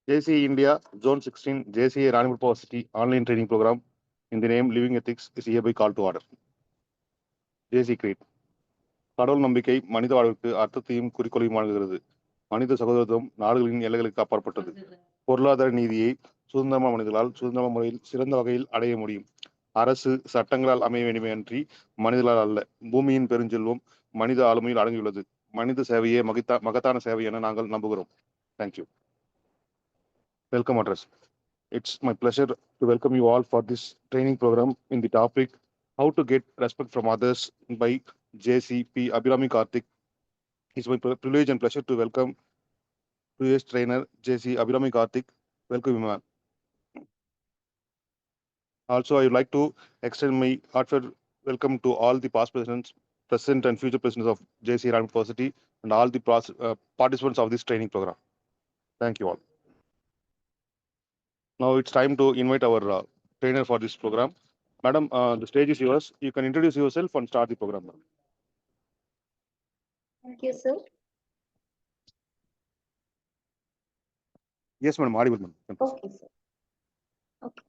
JCE India Zone 16 JCA Ranipur University online training program in the name Living Ethics is hereby called to order. JC Creed. கடவுள் நம்பிக்கை மனித வாழ்வுக்கு அர்த்தத்தையும் குறிக்கோளையும் வழங்குகிறது. மனித சகோதரத்துவம் நாடுகளின் எல்லைகளுக்கு அப்பாற்பட்டது. பொருளாதார நீதியை சுதந்திரமான மனிதர்களால் சுதந்திரமான முறையில் சிறந்த வகையில் அடைய முடியும். அரசு சட்டங்களால் அமைய வேண்டுமே அன்றி மனிதர்களால் அல்ல. பூமியின் பெருஞ்செல்வம் மனித ஆளுமையில் அடங்கியுள்ளது. மனித சேவையே மகத்தான சேவை என நாங்கள் நம்புகிறோம். Thank you. Welcome address. It's my pleasure to welcome you all for this training program in the topic How to Get Respect from Others by JCP Abhirami Karthik. It's my privilege and pleasure to welcome today's trainer JC Abhirami Karthik. Welcome you, ma'am. Also, I would like to extend my heartfelt welcome to all the past presidents, present and future presidents of JC Ranipur University and all the participants of this training program. Thank you all. Now it's time to invite our trainer for this program. Madam, the stage is yours. You can introduce yourself and start the program. Madam. Thank you, sir. Yes, madam. Audible, madam. Okay, sir. Okay.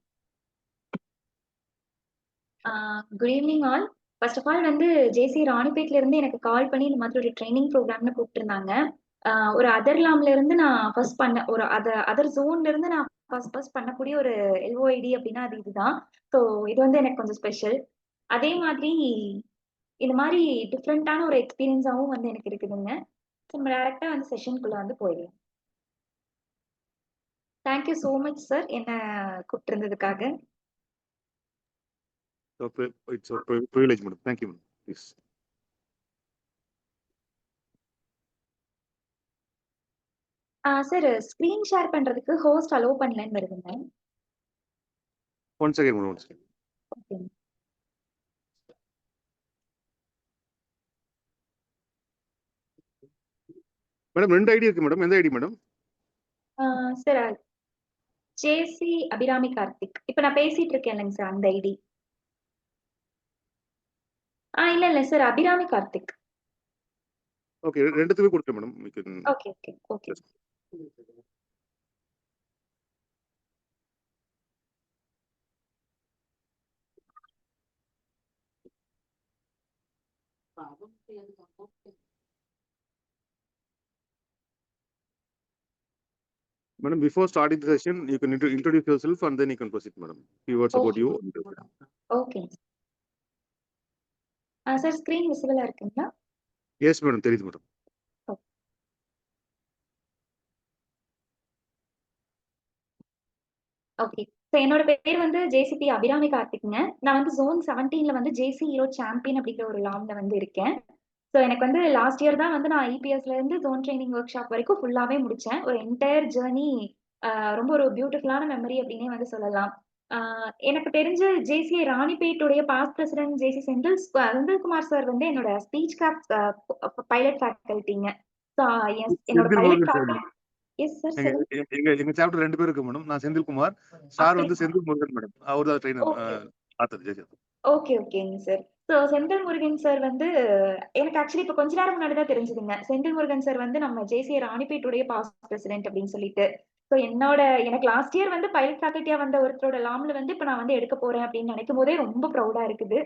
Good evening, all. First of all, வந்து ஜேசி ராணிப்பேட்ல இருந்து எனக்கு கால் பண்ணி இந்த மாதிரி ஒரு training ப்ரோக்ராம்னு கூப்பிட்டுருந்தாங்க. ஒரு அதர்லாம்ல இருந்து நான் ஃபர்ஸ்ட் பண்ண ஒரு அதர் ஜோன்ல இருந்து நான் ஃபர்ஸ்ட் பண்ணக்கூடிய ஒரு எல்ஓஐடி அப்படின்னா அது இதுதான். ஸோ இது வந்து எனக்கு கொஞ்சம் ஸ்பெஷல். அதே மாதிரி இந்த மாதிரி டிஃப்ரெண்டான ஒரு எக்ஸ்பீரியன்ஸாகவும் வந்து எனக்கு இருக்குதுங்க. நம்ம டேரக்டா வந்து செஷனுக்குள்ள வந்து போயிடலாம். தேங்க்யூ ஸோ மச் சார் என்ன கூப்பிட்டிருந்ததுக்காக. It's a privilege, madam. Thank you, madam. Please. Sir screen share பண்றதுக்கு ஹோஸ்ட் அலோவ் பண்ணலன்னு வருதுங்க. One second, madam. One second. Okay. Madam ரெண்டு ஐடி இருக்கு மேடம். எந்த ஐடி மேடம்? சார் ஜேசி அபிராமி கார்த்திக். இப்ப நான் பேசிட்டு இருக்கேன் இல்லைங்க சார் அந்த ஐடி. இல்ல சார் அபிராமி கார்த்திக். ஓகே, ரெண்டுத்துமே கொடுங்க madam. Okay okay okay. Madam, before starting the session, you can introduce yourself and then you can proceed, madam. Few words about you. Okay. Sir screen விசிபிளா இருக்குங்களா? எஸ் மேடம், தெரியுது madam. Okay. So என்னோட பேர் வந்து JCB Abirami கார்த்திக்ங்க. நான் வந்து zone 17ல வந்து ஜேசி hero champion அப்படிங்கிற ஒரு லாம்ல வந்து இருக்கேன். ஸோ எனக்கு வந்து லாஸ்ட் இயர் தான் வந்து நான் ஐபிஎஸ்ல இருந்து ஜோன் ட்ரைனிங் ஒர்க் ஷாப் வரைக்கும் ஃபுல்லாவே முடிச்சேன். ஒரு என்டையர் ஜேர்னி ரொம்ப ஒரு பியூட்டிஃபுல்லான மெமரி அப்படின்னே வந்து சொல்லலாம். எனக்கு தெரிஞ்ச ஜேசி ராணிப்பேட்டுடைய பாஸ்ட் பிரசிடென்ட் ஜேசி செந்தில்குமார் சார் வந்து என்னோட ஸ்பீச் கிராஃப்ட் பைலட் ஃபேக்கல்ட்டிங்க. ஸோ என்னோட பைலட் ஃபேக்கல்ட்டி. Yes sir. எங்க சாப்டர் ரெண்டு பேர் இருக்கு மேடம். நான் செந்தில்குமார், சார் வந்து செந்தில் முருகன் மேடம். அவர் தான் ட்ரெயினர். ஓகே ஓகேங்க sir. So Senthil Murugan sir வந்து எனக்கு ஆக்சுவலி இப்போ கொஞ்ச நேரம் முன்னாடி தான் தெரிஞ்சுதுங்க. செந்தில் முருகன் சார் வந்து நம்ம ஜேசி ராணிப்பேட்டுடைய பாஸ்ட் பிரசிடென்ட் அப்படின்னு சொல்லிட்டு. ஸோ எனக்கு லாஸ்ட் இயர் வந்து பைலட் ஃபேக்கல்ட்டியா வந்த ஒருத்தரோட லாம்ல வந்து இப்போ நான் வந்து எடுக்க போறேன் அப்படின்னு நினைக்கும் போதே ரொம்ப ப்ரௌடா இருக்குது.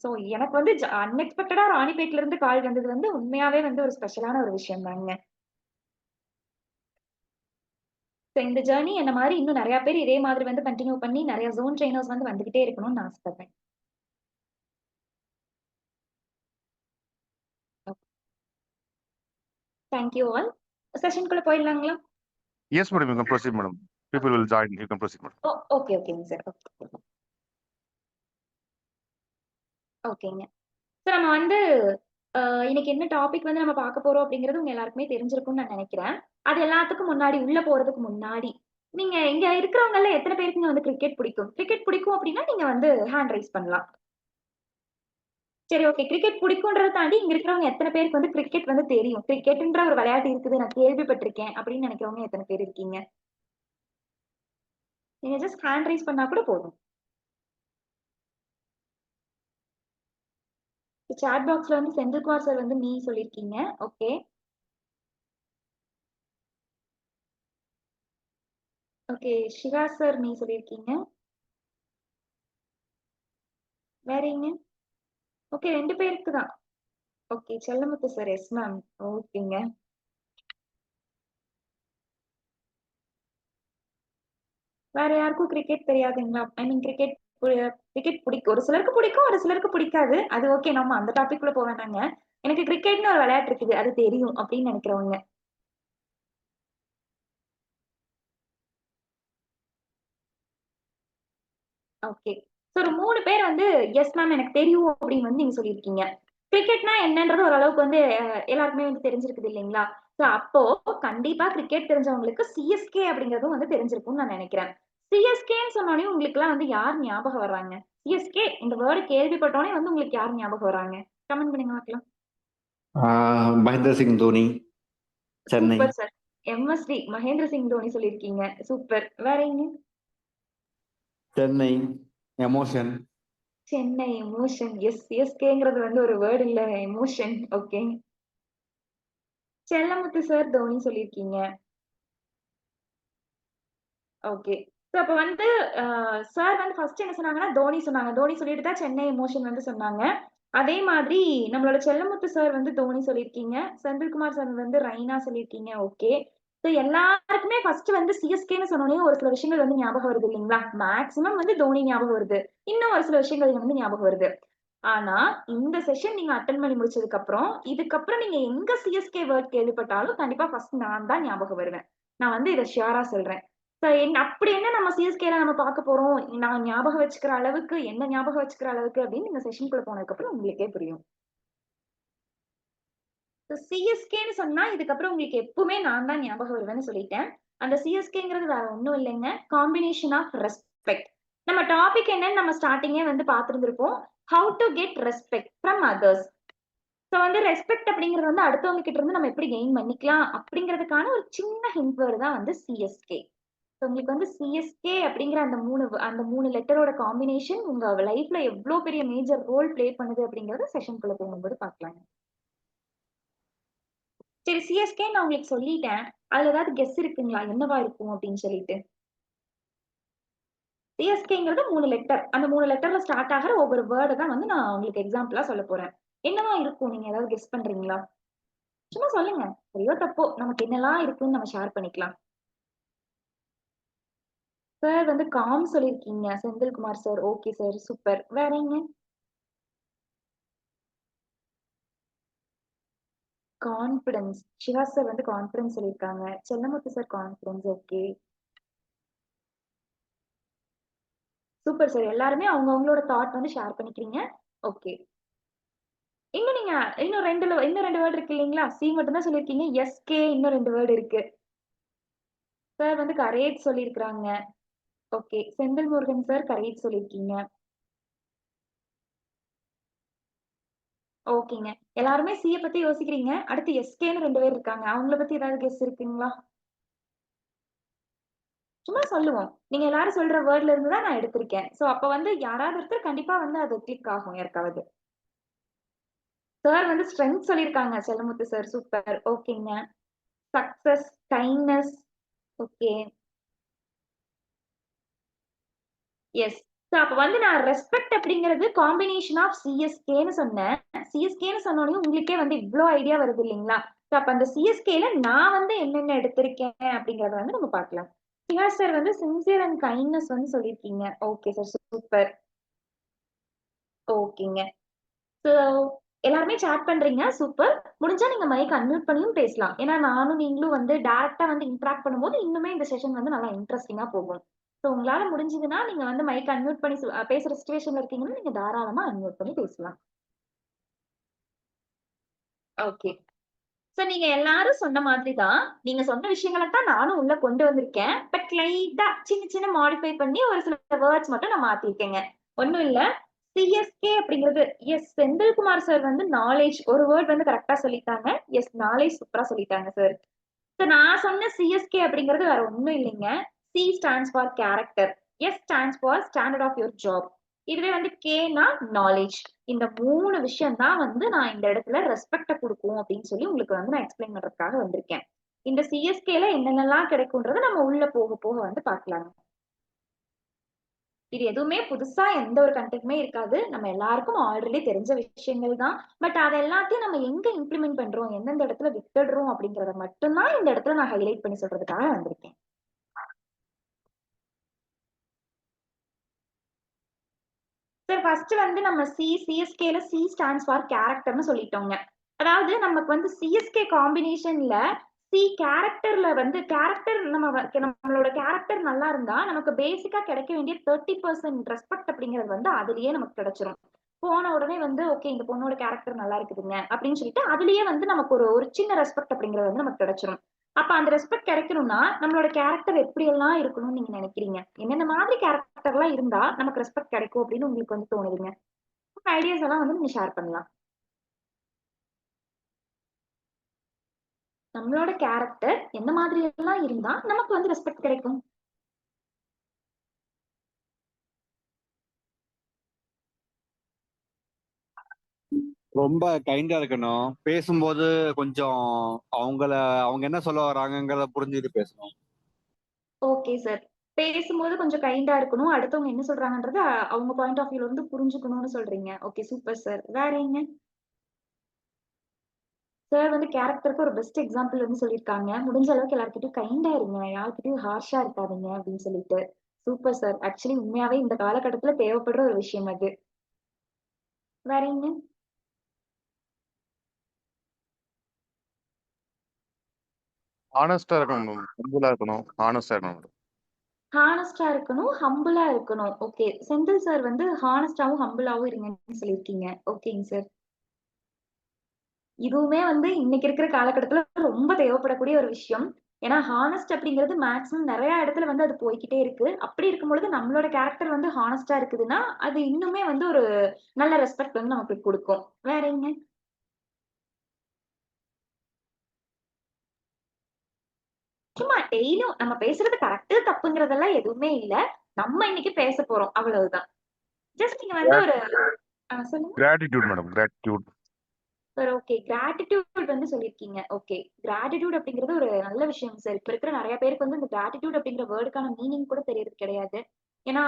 ஸோ எனக்கு வந்து அன்எக்ஸ்பெக்டடா ராணிப்பேட்ல இருந்து கால் வந்தது வந்து உண்மையாவே வந்து ஒரு ஸ்பெஷலான ஒரு விஷயம் தாங்க. இந்த ஜேர்னி என்ன மாதிரி இன்னும் நிறைய பேர் இதே மாதிரி வந்து கண்டினியூ பண்ணி நிறைய ஜோன் ட்ரெயினர்ஸ் வந்து வந்துகிட்டே இருக்கணும்னு நான் ஆசைப்படுறேன். Thank you all. செஷனுக்குள்ள போயிடலாங்களா? Yes madam, you can proceed madam. People will join. You can proceed madam. Okay ஓகேங்க சார். ஓகேங்க சார். நம்ம வந்து இன்னைக்கு என்ன டாபிக் வந்து நம்ம பார்க்க போறோம் அப்படிங்கிறது உங்க எல்லாருக்குமே தெரிஞ்சிருக்கும்னு நான் நினைக்கிறேன். அது எல்லாத்துக்கும் முன்னாடி உள்ள போறதுக்கு முன்னாடி நீங்க இங்க இருக்கிறவங்கல எத்தனை பேருக்கு வந்து கிரிக்கெட் பிடிக்கும்? கிரிக்கெட் பிடிக்கும் அப்படின்னா நீங்க வந்து ஹேண்ட் ரைஸ் பண்ணலாம். சரி ஓகே. கிரிக்கெட் பிடிக்கும்ன்றதை தாண்டி இங்க இருக்கிறவங்க எத்தனை பேருக்கு வந்து கிரிக்கெட் வந்து தெரியும்? கிரிக்கெட்ன்ற ஒரு விளையாட்டு இருக்குது, நான் கேள்விப்பட்டிருக்கேன் அப்படின்னு நினைக்கிறவங்க எத்தனை பேர் இருக்கீங்க? நீங்க ஜஸ்ட் ஹேண்ட் ரைஸ் பண்ணா கூட போதும். சாட் பாக்ஸ்ல வந்து செந்தில்குமார் சார் வந்து மீ சொல்லிருக்கீங்க. ஓகே. ஓகே. சிவா சார் நீ சொல்லியிருக்கீங்க. வேறங்க? ஓகே 2 பேருக்கு தான். Okay. Chellamuthu sir. Yes ma'am. ஓகேங்க. வேற யாருக்கும் கிரிக்கெட் தெரியாதுங்களா? ஐ மீன் கிரிக்கெட் பிடிக்கும். ஒரு சிலருக்கு பிடிக்கும், ஒரு சிலருக்கு பிடிக்காது. அது ஓகே. நம்ம அந்த டாபிக் குள்ள போ வேணாங்க. எனக்கு கிரிக்கெட்ன்னு ஒரு விளையாட்டு இருக்குது. அது தெரியும் அப்படின்னு நினைக்கிறவங்க. ஓகே. ஸோ ஒரு 3 பேர் வந்து எஸ் மேம் எனக்கு தெரியும் அப்படின்னு வந்து நீங்க சொல்லியிருக்கீங்க. கிரிக்கெட்னா என்னன்றது ஓரளவுக்கு வந்து எல்லாருக்குமே வந்து தெரிஞ்சிருக்குது இல்லைங்களா? ஸோ அப்போ கண்டிப்பா கிரிக்கெட் தெரிஞ்சவங்களுக்கு சிஎஸ்கே அப்படிங்கிறதும் வந்து தெரிஞ்சிருக்கும்னு நான் நினைக்கிறேன். சிஎஸ்கேன்னு சொன்னோனே உங்களுக்குலாம் வந்து யார் ஞாபகம் வர்றாங்க? சிஎஸ்கே இந்த வேர்ட் கேள்விப்பட்டோனே வந்து உங்களுக்கு யார் ஞாபகம் வர்றாங்க? கமெண்ட் பண்ணுங்க பார்க்கலாம். Mahendra Singh Dhoni, Chennai. Super sir. MSD Mahendra Singh Dhoni சொல்லியிருக்கீங்க. சூப்பர். வேறங்க? Chennai emotion. Chennai emotion. Yes சிஎஸ்கேங்கிறது வந்து ஒரு வேர்ட் இல்ல emotion. Okay. Chellamuthu sir Dhoni சொல்லியிருக்கீங்க. ஓகே. சோ அப்ப வந்து சார் வந்து ஃபர்ஸ்ட் என்ன சொன்னாங்கன்னா, தோனி சொன்னாங்க. தோனி சொல்லிட்டு தான் சென்னை எமோஷன் வந்து சொன்னாங்க. அதே மாதிரி நம்மளோட செல்லமுத்து சார் வந்து தோனி சொல்லியிருக்கீங்க. செந்தில்குமார் சார் வந்து ரெய்னா சொல்லியிருக்கீங்க. ஓகே. சோ எல்லாருக்குமே ஃபர்ஸ்ட் வந்து சிஎஸ்கேன்னு சொன்னோனே ஒரு சில விஷயங்கள் வந்து ஞாபகம் வருது இல்லீங்களா? மேக்ஸிமம் வந்து தோனி ஞாபகம் வருது. இன்னும் ஒரு சில விஷயங்கள் வந்து ஞாபகம் வருது. ஆனா, இந்த செஷன் நீங்க அட்டெண்ட் பண்ணி முடிச்சதுக்கு அப்புறம், இதுக்கப்புறம் நீங்க எங்க சிஎஸ்கே வேர்ட் கேள்விப்பட்டாலும் கண்டிப்பா ஃபர்ஸ்ட் நான் தான் ஞாபகம் வருவேன். நான் வந்து இத ஷியூரா சொல்றேன். அப்படி என்ன நம்ம சிஎஸ்கேல நம்ம பார்க்க போறோம்? நான் ஞாபகம் வச்சுக்கிற அளவுக்கு, என்ன ஞாபகம் வச்சுக்கிற அளவுக்கு அப்படின்னு நீங்க செஷன்குள்ள போனதுக்கு அப்புறம் உங்களுக்கே புரியும். சிஎஸ்கேன்னு சொன்னா இதுக்கப்புறம் உங்களுக்கு எப்பவுமே நான் தான் ஞாபகம் வருவேன்னு சொல்லிட்டேன். அந்த சிஎஸ்கேங்கிறது வேற ஒண்ணும் இல்லைங்க. Combination of respect. நம்ம டாபிக் என்னன்னு நம்ம ஸ்டார்ட்டிங்கே வந்து பார்த்திருந்திருப்போம். How to get respect from others. So வந்து ரெஸ்பெக்ட் அப்படிங்கிறது வந்து அடுத்தவங்க கிட்ட இருந்து நம்ம எப்படி கெயின் பண்ணிக்கலாம் அப்படிங்கிறதுக்கான ஒரு சின்ன ஹிண்ட் வேர்டு தான் வந்து சிஎஸ்கே. ஸோ உங்களுக்கு வந்து சிஎஸ்கே அப்படிங்கிற அந்த 3 லெட்டரோட காம்பினேஷன் உங்க லைஃப்ல எவ்வளவு பெரிய மேஜர் ரோல் ப்ளே பண்ணுது அப்படிங்கறத செஷனுக்குள்ள போகும்போது பார்க்கலாங்க. சரி சிஎஸ்கே நான் உங்களுக்கு சொல்லிட்டேன். அதுல ஏதாவது கெஸ் இருக்குங்களா? என்னவா இருக்கும் அப்படின்னு சொல்லிட்டு. சிஎஸ்கேங்கிறது 3 லெட்டர். அந்த 3 லெட்டர்ல ஸ்டார்ட் ஆகுற ஒவ்வொரு வேர்டு தான் வந்து நான் உங்களுக்கு எக்ஸாம்பிளா சொல்ல போறேன். என்னவா இருக்கும்? நீங்க ஏதாவது கெஸ் பண்றீங்களா? சும்மா சொல்லுங்க. சரியோ தப்போ நமக்கு என்னலாம் இருக்குன்னு நம்ம ஷேர் பண்ணிக்கலாம். சார் வந்து காம் சொல்லியிருக்கீங்க. Senthilkumar sir. Okay sir. Super. வேறங்க? கான்ஃபிடன்ஸ். சிவா சார் வந்து கான்ஃபிடன்ஸ் சொல்லியிருக்காங்க. Chellamuthu sir confidence. Okay. Super sir. எல்லாருமே அவங்களோட தாட் வந்து ஷேர் பண்ணிக்கிறீங்க. ஓகே. இன்னும் நீங்க இன்னும் 2 வேர்ட் இருக்கு இல்லீங்களா? சி மட்டும் தான் சொல்லியிருக்கீங்க. எஸ், கே இன்னும் 2 வேர்ட் இருக்கு. சார் வந்து கரேஜ் சொல்லியிருக்காங்க. Okay. Senthil Murugan sir courage சொல்லியிருக்கீங்க. ஓகேங்க. எல்லாருமே சிய பத்தி யோசிக்கிறீங்க. அடுத்து எஸ்கேன்னு 2 பேர் இருக்காங்க. அவங்கள பத்தி ஏதாவது கெஸ் இருக்குங்களா? சும்மா சொல்லுவோம். நீங்க எல்லாரும் சொல்ற வேர்ட்ல இருந்து தான் நான் எடுத்திருக்கேன். சோ அப்ப வந்து யாராவது ஒருத்தர் கண்டிப்பா வந்து அது கிளிக் ஆகும் யாருக்காவது. சார் வந்து ஸ்ட்ரெங்த் சொல்லியிருக்காங்க. செல்லமுத்து சார். சூப்பர். ஓகேங்க. Success, kindness. Okay. Yes. So அப்ப வந்து நான் ரெஸ்பெக்ட் அப்படிங்கிறது காம்பினேஷன் ஆஃப் சிஎஸ்கேன்னு சொன்னேன். சிஎஸ்கேன்னு சொன்னோனே உங்களுக்கே வந்து இவ்ளோ ஐடியா வருது இல்லீங்களா? சோ அப்ப அந்த சிஎஸ்கேல நான் வந்து என்னென்ன எடுத்திருக்கேன் அப்படிங்கறத வந்து நம்ம பார்க்கலாம். சிவா சார் வந்து சின்சியர் அண்ட் கைண்ட்னஸ் வந்து சொல்லியிருக்கீங்க. Okay sir. சூப்பர். ஓகேங்க. சோ எல்லாருமே சாட் பண்றீங்க. சூப்பர். முடிஞ்சா நீங்க மைக் அன்மியூட் பண்ணியும் பேசலாம். ஏன்னா நானும் நீங்களும் வந்து டைரக்ட்டா வந்து இன்டராக்ட் பண்ணும்போது இன்னுமே இந்த செஷன் வந்து நல்லா இன்ட்ரஸ்டிங்கா போகும். சோ உங்களால முடிஞ்சதுன்னா நீங்க வந்து மைக் அன்மியூட் பண்ணி பேசுற சிச்சுவேஷன்ல இருக்கீங்கன்னா நீங்க தாராளமா அன்மியூட் பண்ணி பேசலாம். ஓகே. சோ நீங்க எல்லாரும் சொன்ன மாதிரி தான். நீங்க சொன்ன விஷயங்கள தான் நானும் உள்ள கொண்டு வந்திருக்கேன். பட் லைட்டா சின்ன சின்ன மாடிஃபை பண்ணி ஒரு சில வேர்ட்ஸ் மட்டும் நான் மாத்திருக்கேங்க. ஒண்ணும் இல்ல. சிஎஸ்கே அப்படிங்கிறது எஸ் செந்தில்குமார் சார் வந்து நாலேட்ஜ் ஒரு வேர்ட் வந்து கரெக்ட்டா சொல்லிட்டாங்க. எஸ் நாலேட்ஜ் சூப்பரா சொல்லிட்டாங்க சார். சோ நான் சொன்ன சிஎஸ்கே அப்படிங்கிறது வேற ஒண்ணும் இல்லைங்க. C stands for character. S stands for standard of your job. இதுவே வந்து கேனா நாலேட்ஜ். இந்த 3 விஷயம் தான் வந்து நான் இந்த இடத்துல ரெஸ்பெக்ட்ட குடுக்கும் அப்படின்னு சொல்லி உங்களுக்கு வந்து நான் எக்ஸ்பிளைன் பண்றதுக்காக வந்திருக்கேன். இந்த சிஎஸ்கேல என்னென்னலாம் கிடைக்கும்ன்றத நம்ம உள்ள போக போக வந்து பார்க்கலாங்க. இது எதுவுமே புதுசா எந்த ஒரு கண்டென்ட்டுமே இருக்காது. நம்ம எல்லாருக்கும் ஆல்ரெடி தெரிஞ்ச விஷயங்கள் தான். பட் அத எல்லாத்தையும் நம்ம எங்க இம்ப்ளிமெண்ட் பண்றோம், எந்தெந்த இடத்துல விட்டுடுறோம் அப்படிங்கிறத மட்டும் தான் இந்த இடத்துல நான் ஹைலைட் பண்ணி சொல்றதுக்காக வந்திருக்கேன். சார் ஃபர்ஸ்ட் வந்து நம்ம சிஎஸ்கேல சி ஸ்டாண்ட்ஸ் ஃபார் கேரக்டர்னு சொல்லிட்டோங்க. அதாவது நமக்கு வந்து சிஎஸ்கே காம்பினேஷன்ல சி கேரக்டர்ல வந்து கேரக்டர் நம்மளோட கேரக்டர் நல்லா இருந்தா நமக்கு பேசிக்கா கிடைக்க வேண்டிய 30% ரெஸ்பெக்ட் அப்படிங்கிறது வந்து அதுலயே நமக்கு கிடைச்சிரும். போன உடனே வந்து ஓகே இந்த பொண்ணோட கேரக்டர் நல்லா இருக்குதுங்க அப்படின்னு சொல்லிட்டு அதுலயே வந்து நமக்கு ஒரு ஒரு சின்ன ரெஸ்பெக்ட் அப்படிங்கிறது வந்து நமக்கு கிடைச்சிரும். அப்ப அந்த ரெஸ்பெக்ட் கிடைக்கணும்னா நம்மளோட கேரக்டர் எப்படி எல்லாம் இருக்கணும்னு நீங்க நினைக்கிறீங்க? என்னென்ன மாதிரி கேரக்டர் எல்லாம் இருந்தா நமக்கு ரெஸ்பெக்ட் கிடைக்கும் அப்படின்னு உங்களுக்கு வந்து தோணுதுங்க? ஐடியாஸ் எல்லாம் வந்து நீங்க ஷேர் பண்ணலாம். நம்மளோட கேரக்டர் எந்த மாதிரி எல்லாம் இருந்தா நமக்கு வந்து ரெஸ்பெக்ட் கிடைக்கும்? ரொம்ப கைண்டா இருக்கணும். பேசும்போது கொஞ்சம் அவங்கள அவங்க என்ன சொல்ல வராங்கங்கிறத புரிஞ்சுட்டு பேசணும். Okay sir. பேசும்போது கொஞ்சம் கைண்டா இருக்கணும். அடுத்தவங்க என்ன சொல்றாங்கன்றத அவங்க பாயிண்ட் ஆஃப் வியூல இருந்து புரிஞ்சுக்கணும்னு சொல்றீங்க. Okay super sir. வேற என்ன? சார் வந்து கேரக்டருக்கு ஒரு பெஸ்ட் எக்ஸாம்பிள் வந்து சொல்லியிருக்காங்க. முடிஞ்ச அளவுக்கு எல்லார்கிட்டயும் கைண்டா இருங்க. யார்கிட்டயும் ஹார்ஷா இருக்காதீங்க அப்படின்னு சொல்லிட்டு. Super sir. ஆக்சுவலி உண்மையாவே இந்த காலகட்டத்துல தேவைப்படுற ஒரு விஷயம் அது. வேற என்ன? ஹானஸ்டா இருக்கணும், ஹம்பிளா இருக்கணும், ஹானஸ்டா இருக்கணும். ஹானஸ்டா இருக்கணும், ஹம்பிளா இருக்கணும். ஓகே. செந்தில் சார் வந்து ஹானஸ்டாவும், ஹம்பிளாவும் இருங்கன்னு சொல்லியிருக்கீங்க. ஓகேங்க சார். இதுவுமே வந்து இன்னைக்கு இருக்கிற காலகட்டத்துல ரொம்ப தேவைப்படக்கூடிய ஒரு விஷயம். ஏன்னா ஹானஸ்ட் அப்படிங்கிறது மேக்ஸிமம் நிறைய இடத்துல வந்து அது போய்க்கிட்டே இருக்கு. அப்படி இருக்கும் பொழுது நம்மளோட கேரக்டர் வந்து ஹானஸ்டா இருக்குதுன்னா, அது இன்னுமே வந்து ஒரு நல்ல ரெஸ்பெக்ட் வந்து நமக்கு குடுக்கும். வேற என்ன? சும்மா டெய்லியும் நம்ம பேசுறது கரெக்ட், தப்புங்கிறதெல்லாம் எதுவுமே இல்ல. நம்ம இன்னைக்கு பேச போறோம். அவ்வளவுதான். ஜஸ்ட் நீங்க வந்து ஒரு சொல்லுங்க. Gratitude madam, gratitude. Sir okay. Gratitude வந்து சொல்லியிருக்கீங்க. ஓகே. கிராட்டிட்யூட் அப்படிங்கிறது ஒரு நல்ல விஷயம் சார். இப்ப இருக்கிற நெறைய பேருக்கு வந்து இந்த கிராட்டிட்யூட் அப்படிங்கிற வேர்டுக்கான மீனிங் கூட தெரியறது கிடையாது. ஏன்னா,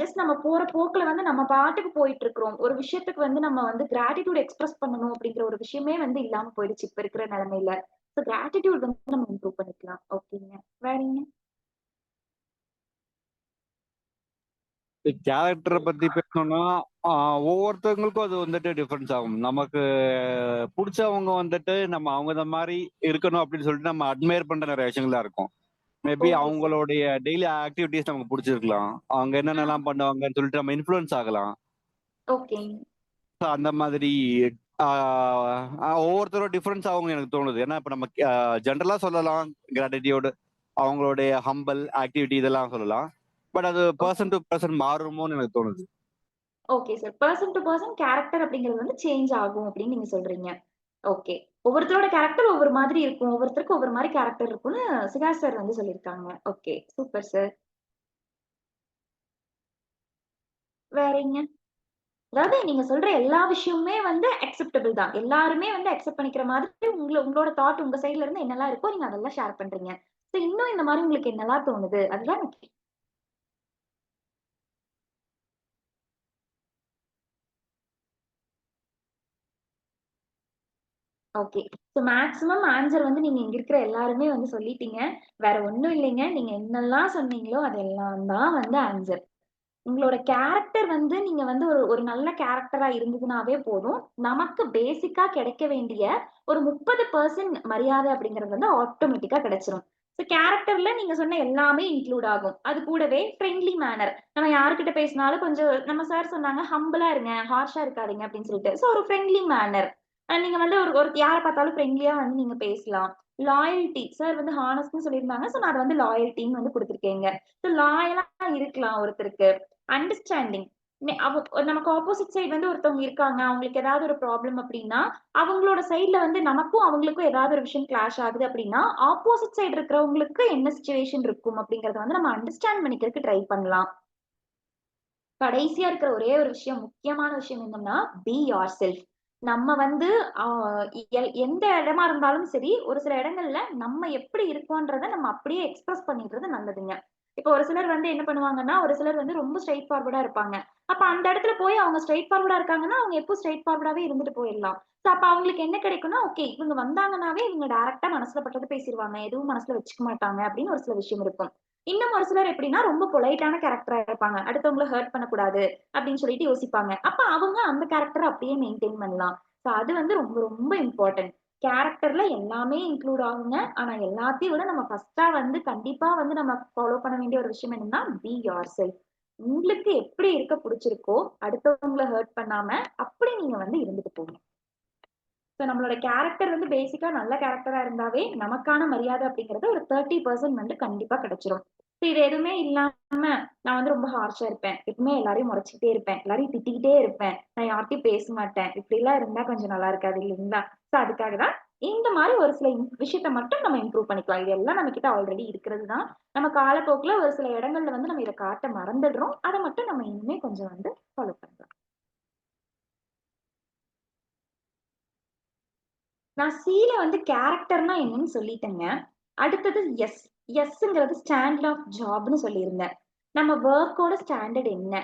ஜஸ்ட் நம்ம போற போக்குல வந்து நம்ம பாட்டுக்கு போயிட்டு இருக்கிறோம். ஒரு விஷயத்துக்கு வந்து நம்ம வந்து கிராட்டிட்யூட் எக்ஸ்பிரஸ் பண்ணணும் அப்படிங்கிற ஒரு விஷயமே வந்து இல்லாம போயிடுச்சு இப்ப இருக்கிற நிலைமையில. ஸோ கிராட்டிட்யூட் வந்து நம்ம இம்ப்ரூவ் பண்ணிக்கலாம். ஓகேங்க. வேற என்ன? கேரக்டரை பத்தி பேசணும்னா ஒவ்வொருத்தவங்களுக்கும் அது வந்துட்டு டிஃபரன்ஸ் ஆகும். நமக்கு பிடிச்சவங்க வந்துட்டு நம்ம அவங்க இந்த மாதிரி இருக்கணும் அப்படின்னு சொல்லிட்டு நம்ம அட்மையர் பண்ற நிறைய விஷயங்கள் இருக்கும். Maybe okay sir. அவங்களுடைய டெய்லி ஆக்டிவிட்டிஸ் நமக்கு பிடிச்சிருக்கலாம். அவங்க என்னென்னலாம் பண்ணுவாங்கன்னு சொல்லிட்டு நம்ம இன்ஃப்ளூயன்ஸ் ஆகலாம். ஓகேங்க. So, அந்த மாதிரி ஒவ்வொருத்தரோட டிஃபரன்ஸ் ஆகும்னு எனக்கு தோணுது. ஏன்னா இப்ப நம்ம ஜென்ரலா சொல்லலாம் கிராட்டிடியூட், அவங்களுடைய ஹம்பல் ஆக்டிவிட்டி இதெல்லாம் சொல்லலாம். பட் அது ஓகே. பர்சன் டு பர்சன் மாறுமோன்னு எனக்கு தோணுது. Okay sir. Person to person character அப்படிங்கிறது வந்து சேஞ்ச் ஆகும் அப்படின்னு நீங்க சொல்றீங்க. ஓகே. ஒவ்வொருத்தரோட கேரக்டர் ஒவ்வொரு மாதிரி இருக்கும். ஒவ்வொருத்தருக்கும் ஒவ்வொரு மாரி கேரக்டர் இருக்கும்னு சிகா சார் வந்து சொல்லியிருக்காங்க. ஓகே. Super sir. வேறங்க? அதாவது நீங்க சொல்ற எல்லா விஷயமுமே வந்து அக்செப்டபிள் தான். எல்லாருமே வந்து அக்செப்ட் பண்ணிக்கிற மாதிரி உங்களோட தாட் உங்க சைடுல இருந்து என்னலாம் இருக்கோ நீங்க அதெல்லாம் ஷேர் பண்றீங்க. சோ இன்னும் இந்த மாரி உங்களுக்கு என்னலாம் தோணுது? அதுதான் ஓகே. சோ மேக்ஸிமம் ஆன்சர் வந்து நீங்க இங்க இருக்கிற எல்லாருமே வந்து சொல்லிட்டீங்க. வேற ஒண்ணும் இல்லைங்க. நீங்க என்னெல்லாம் சொன்னீங்களோ அதெல்லாம் தான் வந்து ஆன்சர். உங்களோட கேரக்டர் வந்து நீங்க வந்து ஒரு ஒரு நல்ல கேரக்டரா இருந்ததுனாவே போதும். நமக்கு பேசிக்கா கிடைக்க வேண்டிய ஒரு 30% மரியாதை அப்படிங்கிறது வந்து ஆட்டோமேட்டிக்கா கிடைச்சிரும். ஸோ கேரக்டர்ல நீங்க சொன்ன எல்லாமே இன்க்ளூட் ஆகும். அது கூடவே ஃப்ரெண்ட்லி மேனர். நம்ம யார்கிட்ட பேசினாலும் கொஞ்சம் நம்ம சார் சொன்னாங்க, ஹம்பிளா இருங்க, ஹார்ஷா இருக்காதீங்க அப்படின்னு சொல்லிட்டு. ஸோ ஒரு ஃப்ரெண்ட்லி மேனர். நீங்க வந்து ஒரு ஒரு யார பார்த்தாலும் ஃப்ரெண்ட்லியா வந்து நீங்க பேசலாம். லாயல்டி சார் வந்து ஹானஸ்ட்ன்னு சொல்லியிருந்தாங்க. ஸோ நான் அத வந்து லாயல்டின்னு வந்து குடுத்துருக்கேங்க. ஸோ லாயலா இருக்கலாம் ஒருத்தருக்கு. அண்டர்ஸ்டாண்டிங். நமக்கு ஆப்போசிட் சைடு வந்து ஒருத்தவங்க இருக்காங்க. அவங்களுக்கு ஏதாவது ஒரு ப்ராப்ளம் அப்படின்னா, அவங்களோட சைடுல வந்து நமக்கும் அவங்களுக்கும் ஏதாவது ஒரு விஷயம் கிளாஷ் ஆகுது அப்படின்னா, ஆப்போசிட் சைடு இருக்கிறவங்களுக்கு என்ன சிச்சுவேஷன் இருக்கும் அப்படிங்கறத வந்து நம்ம அண்டர்ஸ்டாண்ட் பண்ணிக்கிறதுக்கு ட்ரை பண்ணலாம். கடைசியா இருக்கிற ஒரே ஒரு விஷயம், முக்கியமான விஷயம் என்னன்னா, பி யோர் செல்ஃப். நம்ம வந்து எந்த இடமா இருந்தாலும் சரி, ஒரு சில இடங்கள்ல நம்ம எப்படி இருக்கோன்றத நம்ம அப்படியே எக்ஸ்பிரஸ் பண்ணிடுறது நல்லதுங்க. இப்போ ஒரு சிலர் வந்து என்ன பண்ணுவாங்கன்னா, ஒரு சிலர் வந்து ரொம்ப ஸ்ட்ரெய்ட் ஃபார்வர்டா இருப்பாங்க. அப்ப அந்த இடத்துல போய் அவங்க ஸ்ட்ரெய்ட் ஃபார்வர்டா இருக்காங்கன்னா, அவங்க எப்பவும் ஸ்ட்ரெய்ட் ஃபார்வர்டாவே இருந்துட்டு போயிடலாம். சோ அப்ப அவங்களுக்கு என்ன கிடைக்கும்னா, ஓகே இவங்க வந்தாங்கன்னாவே இவங்க டைரக்ட்டா மனசுல பட்டத பேசிருவாங்க. எதுவும் மனசுல வச்சுக்க மாட்டாங்க அப்படின்னு ஒரு சில விஷயம் இருக்கும். இன்னும் ஒரு சிலர் எப்படின்னா, ரொம்ப பொலைட்டான கேரக்டரா இருப்பாங்க. அடுத்தவங்கள ஹர்ட் பண்ணக்கூடாது அப்படின்னு சொல்லிட்டு யோசிப்பாங்க. அப்ப அவங்க அந்த கேரக்டர அப்படியே மெயின்டெயின் பண்ணலாம். சோ அது வந்து ரொம்ப ரொம்ப இம்பார்ட்டன்ட். கேரக்டர்ல எல்லாமே இன்க்ளூட் ஆகுங்க. ஆனா எல்லாத்தையும் விட நம்ம ஃபர்ஸ்ட்டா வந்து கண்டிப்பா வந்து நம்ம ஃபாலோ பண்ண வேண்டிய ஒரு விஷயம் என்னன்னா, பி யோர்செல்ஃப். உங்களுக்கு எப்படி இருக்க புடிச்சிருக்கோ, அடுத்தவங்கள ஹர்ட் பண்ணாம, அப்படி நீங்க வந்து இருந்துட்டு போங்க. சோ நம்மளோட கேரக்டர் வந்து பேசிக்கா நல்ல கேரக்டரா இருந்தாவே, நமக்கான மரியாதை அப்படிங்கிறது ஒரு 30% வந்து கண்டிப்பா கிடைச்சிரும். சோ இது எதுவுமே இல்லாம, நான் வந்து ரொம்ப ஹார்ஷா இருப்பேன். எப்பவுமே எல்லாரையும் முறைச்சுக்கிட்டே இருப்பேன். எல்லாரையும் திட்டிக்கிட்டே இருப்பேன். நான் யார்ட்டயும் பேச மாட்டேன். இப்படிலாம் இருந்தா கொஞ்சம் நல்லா இருக்காது இல்லைங்களா? சோ அதுக்காக தான் இந்த மாரி ஒரு சில விஷயத்த மட்டும் நம்ம இம்ப்ரூவ் பண்ணிக்கலாம். இது எல்லாம் நம்ம கிட்ட ஆல்ரெடி இருக்கிறது தான். நம்ம காலப்போக்குல ஒரு சில இடங்கள்ல வந்து நம்ம இத காட்ட மறந்துடுறோம். அத மட்டும் நம்ம இனிமே கொஞ்சம் வந்து ஃபாலோ பண்ணலாம். நான் சில வந்து கேரக்டர்னா என்னன்னு சொல்லிட்டேங்க. அடுத்தது எஸ். எஸ்ங்கிறது ஸ்டாண்டர்ட் ஆஃப் ஜாப்ன்னு சொல்லியிருந்தேன். நம்ம வொர்க்கோட ஸ்டாண்டர்ட் என்ன?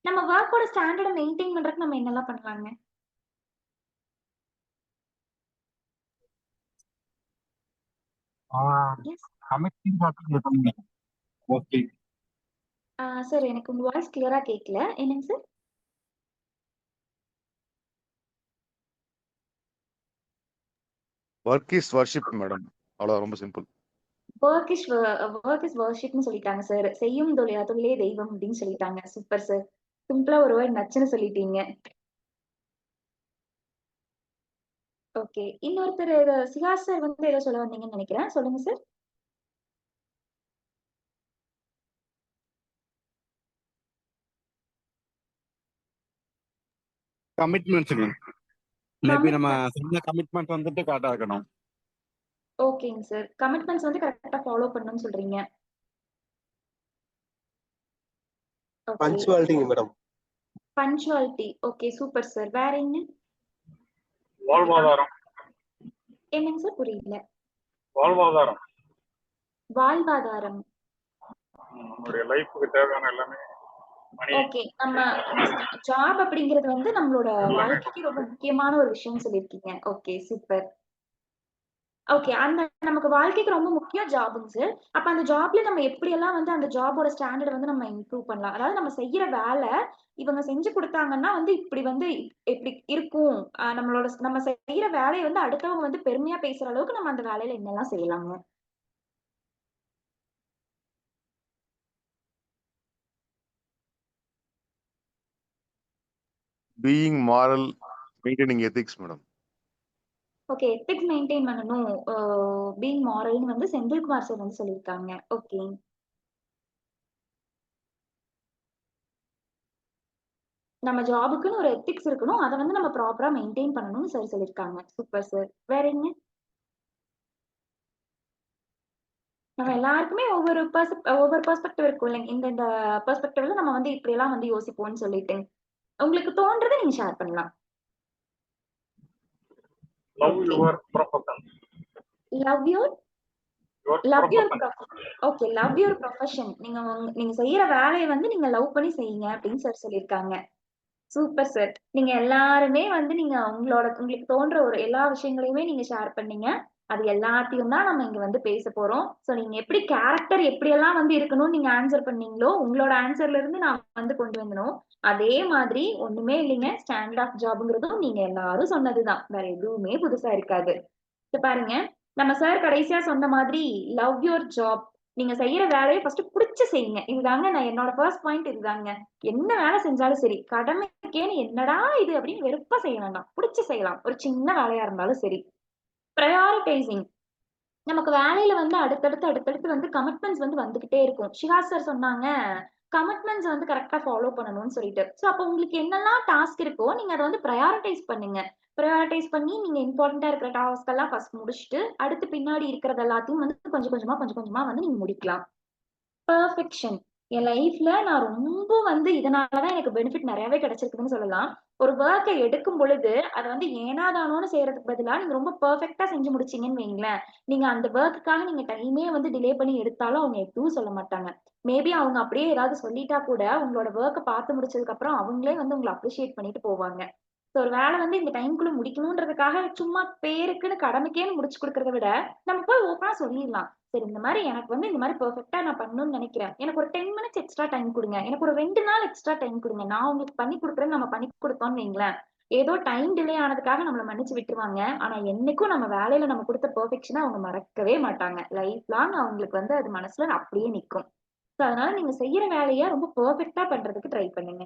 நம்ம வொர்க்கோட ஸ்டாண்டர்ட மெயின்டெயின் பண்றதுக்கு நம்ம என்னலாம் பண்ணலாங்க? எஸ். Commitment mostly. சார் எனக்கு உங்க வாய்ஸ் கிளியரா கேட்கல. என்னங்க sir? Work is worship madam. அவ்வளவுதான், ரொம்ப simple. Work is work is வொர்ஷிப்ன்னு சொல்லிட்டாங்க சார். செய்யும் தொழிலே தெய்வம் அப்படின்னு சொல்லிட்டாங்க. Super sir. சிம்பிளா ஒரு வேர்ட் நச்சுன்னு சொல்லிட்டீங்க. ஓகே. இன்னொருத்தர் சிகாஸ் சார் வந்து ஏதோ சொல்ல வந்தீங்கன்னு நினைக்கிறேன். சொல்லுங்க சார். கமிட்மெண்ட்ஸுங்க. மேபி நம்ம கமிட்மெண்ட்ஸ். சொன்ன கமிட்மெண்ட் வந்துட்டு கரெக்டா இருக்கணும். ஓகேங்க சார். கமிட்மெண்ட்ஸ் வந்து கரெக்ட்டா ஃபாலோ பண்ணணும்னு சொல்றீங்க. ஓகே. பஞ்சுவாலிட்டிங்க madam. Punctuality. Okay super sir. வேற என்ன? வாழ்வாதாரம். என்னங்க சார்? புரியல. வாழ்வாதாரம். வாழ்வாதாரம். நம்மளுடைய லைஃபுக்கு தேவையான எல்லாமே மணி ஓகே. நம்ம ஜாப் அப்படிங்கிறது வந்து நம்மளோட எல்லாமே. வாழ்க்கைக்கு ரொம்ப முக்கியமான ஒரு விஷயம்னு சொல்லியிருக்கீங்க. Okay super. ஓகே. அந்த நமக்கு வாழ்க்கைக்கு ரொம்ப முக்கியம் ஜாப்ங்க சார். அப்ப அந்த ஜாப்ல நம்ம எப்படியெல்லாம் வந்து அந்த ஜாபோட ஸ்டாண்டர்ட் வந்து நம்ம இம்ப்ரூவ் பண்ணலாம்? அதாவது நம்ம செய்யற வேலை, இவங்க செஞ்சு குடுத்தாங்கன்னா வந்து இப்படி வந்து இப்படி இருக்கும். நம்ம செய்யற வேலைய வந்து அடுத்தவங்க வந்து பெருமையா பேசுற அளவுக்கு நம்ம அந்த வேலையில என்னெல்லாம் செய்யலாங்க? Being moral, maintaining ethics madam. Okay. Ethics maintain பண்ணணும். பீயிங் மாரல்ன்னு வந்து செந்தில்குமார் சார் வந்து சொல்லியிருக்காங்க. ஓகே. நம்ம ஜாபுக்குன்னு ஒரு எத்திக்ஸ் இருக்கணும். அத வந்து நம்ம ப்ராப்பரா மெயின்டெயின் பண்ணணும்னு சார் சொல்லியிருக்காங்க. Super sir. வேற என்ன? நம்ம எல்லாருக்குமே ஒவ்வொரு பெர்ஸ்பெக்டிவ் இருக்கும் இல்லைங்க. இந்த பெர்ஸ்பெக்டிவ்ல நம்ம வந்து இப்படியெல்லாம் வந்து யோசிப்போம்னு சொல்லிட்டு. உங்களுக்கு தோன்றத நீங்க ஷேர் பண்ணலாம். Love okay. Your profession. Love your your love your profession. Okay. Love your profession. நீங்க செய்யற வேலைய வந்து நீங்க லவ் பண்ணி செய்யுங்க அப்படின்னு சார் சொல்லியிருக்காங்க. Super sir. நீங்க எல்லாருமே வந்து நீங்க உங்களுக்கு தோன்ற ஒரு எல்லா விஷயங்களையுமே நீங்க ஷேர் பண்ணீங்க. அது எல்லாத்தையும் தான் நம்ம இங்க வந்து பேச போறோம். சோ நீங்க எப்படி கேரக்டர் எப்படியெல்லாம் வந்து இருக்கணும்னு நீங்க ஆன்சர் பண்ணீங்களோ, உங்களோட ஆன்சர்ல இருந்து நான் வந்து கொண்டு வந்தனோ, அதே மாதிரி ஒண்ணுமே இல்லைங்க. ஸ்டாண்டர்ட் ஆஃப் ஜாப்ங்கிறதும் நீங்க எல்லாரும் சொன்னதுதான். வேற எதுவுமே புதுசா இருக்காது. இப்ப பாருங்க, நம்ம சார் கடைசியா சொன்ன மாதிரி லவ் யுவர் ஜாப். நீங்க செய்யற வேலைய ஃபர்ஸ்ட் புடிச்சு செய்யுங்க. இதுதாங்க நான் என்னோட ஃபர்ஸ்ட் பாயிண்ட் இதுதாங்க. என்ன வேலை செஞ்சாலும் சரி, கடமைக்கேன்னு என்னடா இது அப்படின்னு வெறுப்பா செய்ய வேண்டாம். புடிச்சு செய்யலாம். ஒரு சின்ன வேலையா இருந்தாலும் சரி. பிரையாரிட்டைசிங். நமக்கு வேலையில வந்து அடுத்தடுத்து வந்து கமிட்மெண்ட்ஸ் வந்து வந்துகிட்டே இருக்கும். சிவா சார் சொன்னாங்க, கமிட்மெண்ட்ஸ் வந்து கரெக்ட்டா ஃபாலோ பண்ணணும்னு சொல்லிட்டு. சோ அப்ப உங்களுக்கு என்னெல்லாம் டாஸ்க் இருக்கோ, நீங்க அத வந்து பிரையாரிட்டைஸ் பண்ணுங்க. பிரையாரிட்டைஸ் பண்ணி நீங்க இம்பார்ட்டன்ட்டா இருக்கிற டாஸ்க் எல்லாம் ஃபர்ஸ்ட் முடிச்சுட்டு, அடுத்து பின்னாடி இருக்கிறது எல்லாத்தையும் வந்து கொஞ்சம் கொஞ்சமா வந்து நீங்க முடிக்கலாம். பெர்ஃபெக்ஷன். என் லைஃப்ல நான் ரொம்ப வந்து இதனால தான் எனக்கு பெனிஃபிட் நெறையவே கிடைச்சிருக்குதுன்னு சொல்லலாம். ஒரு ஒர்க்கை எடுக்கும் பொழுது அதை வந்து ஏனாதானோன்னு செய்யறதுக்கு பதிலா நீங்க ரொம்ப பெர்ஃபெக்ட்டா செஞ்சு முடிச்சீங்கன்னு வைங்களேன், நீங்க அந்த ஒர்க்குக்காக நீங்க டைமே வந்து டிலே பண்ணி எடுத்தாலும் அவங்க எதுவும் சொல்ல மாட்டாங்க. மேபி அவங்க அப்படியே ஏதாவது சொல்லிட்டா கூட உங்களோட ஒர்க்கை பார்த்து முடிச்சதுக்கு அப்புறம் அவங்களே வந்து உங்களை அப்ரிஷியேட் பண்ணிட்டு போவாங்க. ஸோ ஒரு வேலை வந்து இந்த டைம்குள்ள முடிக்கணுன்றதுக்காக சும்மா பேருக்குன்னு கடமைக்கேன்னு முடிச்சு கொடுக்கறத விட நம்ம போய் ஓப்பனா சொல்லிடலாம். சரி, இந்த மாதிரி எனக்கு வந்து இந்த மாதிரி பெர்ஃபெக்ட்டா நான் பண்ணணும்னு நினைக்கிறேன். எனக்கு ஒரு 10 மினிட்ஸ் எக்ஸ்ட்ரா டைம் கொடுங்க. எனக்கு ஒரு 2 நாள் எக்ஸ்ட்ரா டைம் கொடுங்க. நான் உங்களுக்கு பண்ணி கொடுக்குறேன்னு நம்ம பண்ணி கொடுத்தோம்னு வைங்களேன். ஏதோ டைம் டிலே ஆனதுக்காக நம்மள மன்னிச்சு விட்டுருவாங்க. ஆனா என்னைக்கும் நம்ம வேலையில நம்ம கொடுத்த பெர்ஃபெக்ஷனை அவங்க மறக்கவே மாட்டாங்க. லைஃப் லாங் அவங்களுக்கு வந்து அது மனசுல அப்படியே நிக்கும். ஸோ அதனால நீங்க செய்யற வேலையை ரொம்ப பெர்ஃபெக்ட்டா பண்றதுக்கு ட்ரை பண்ணுங்க.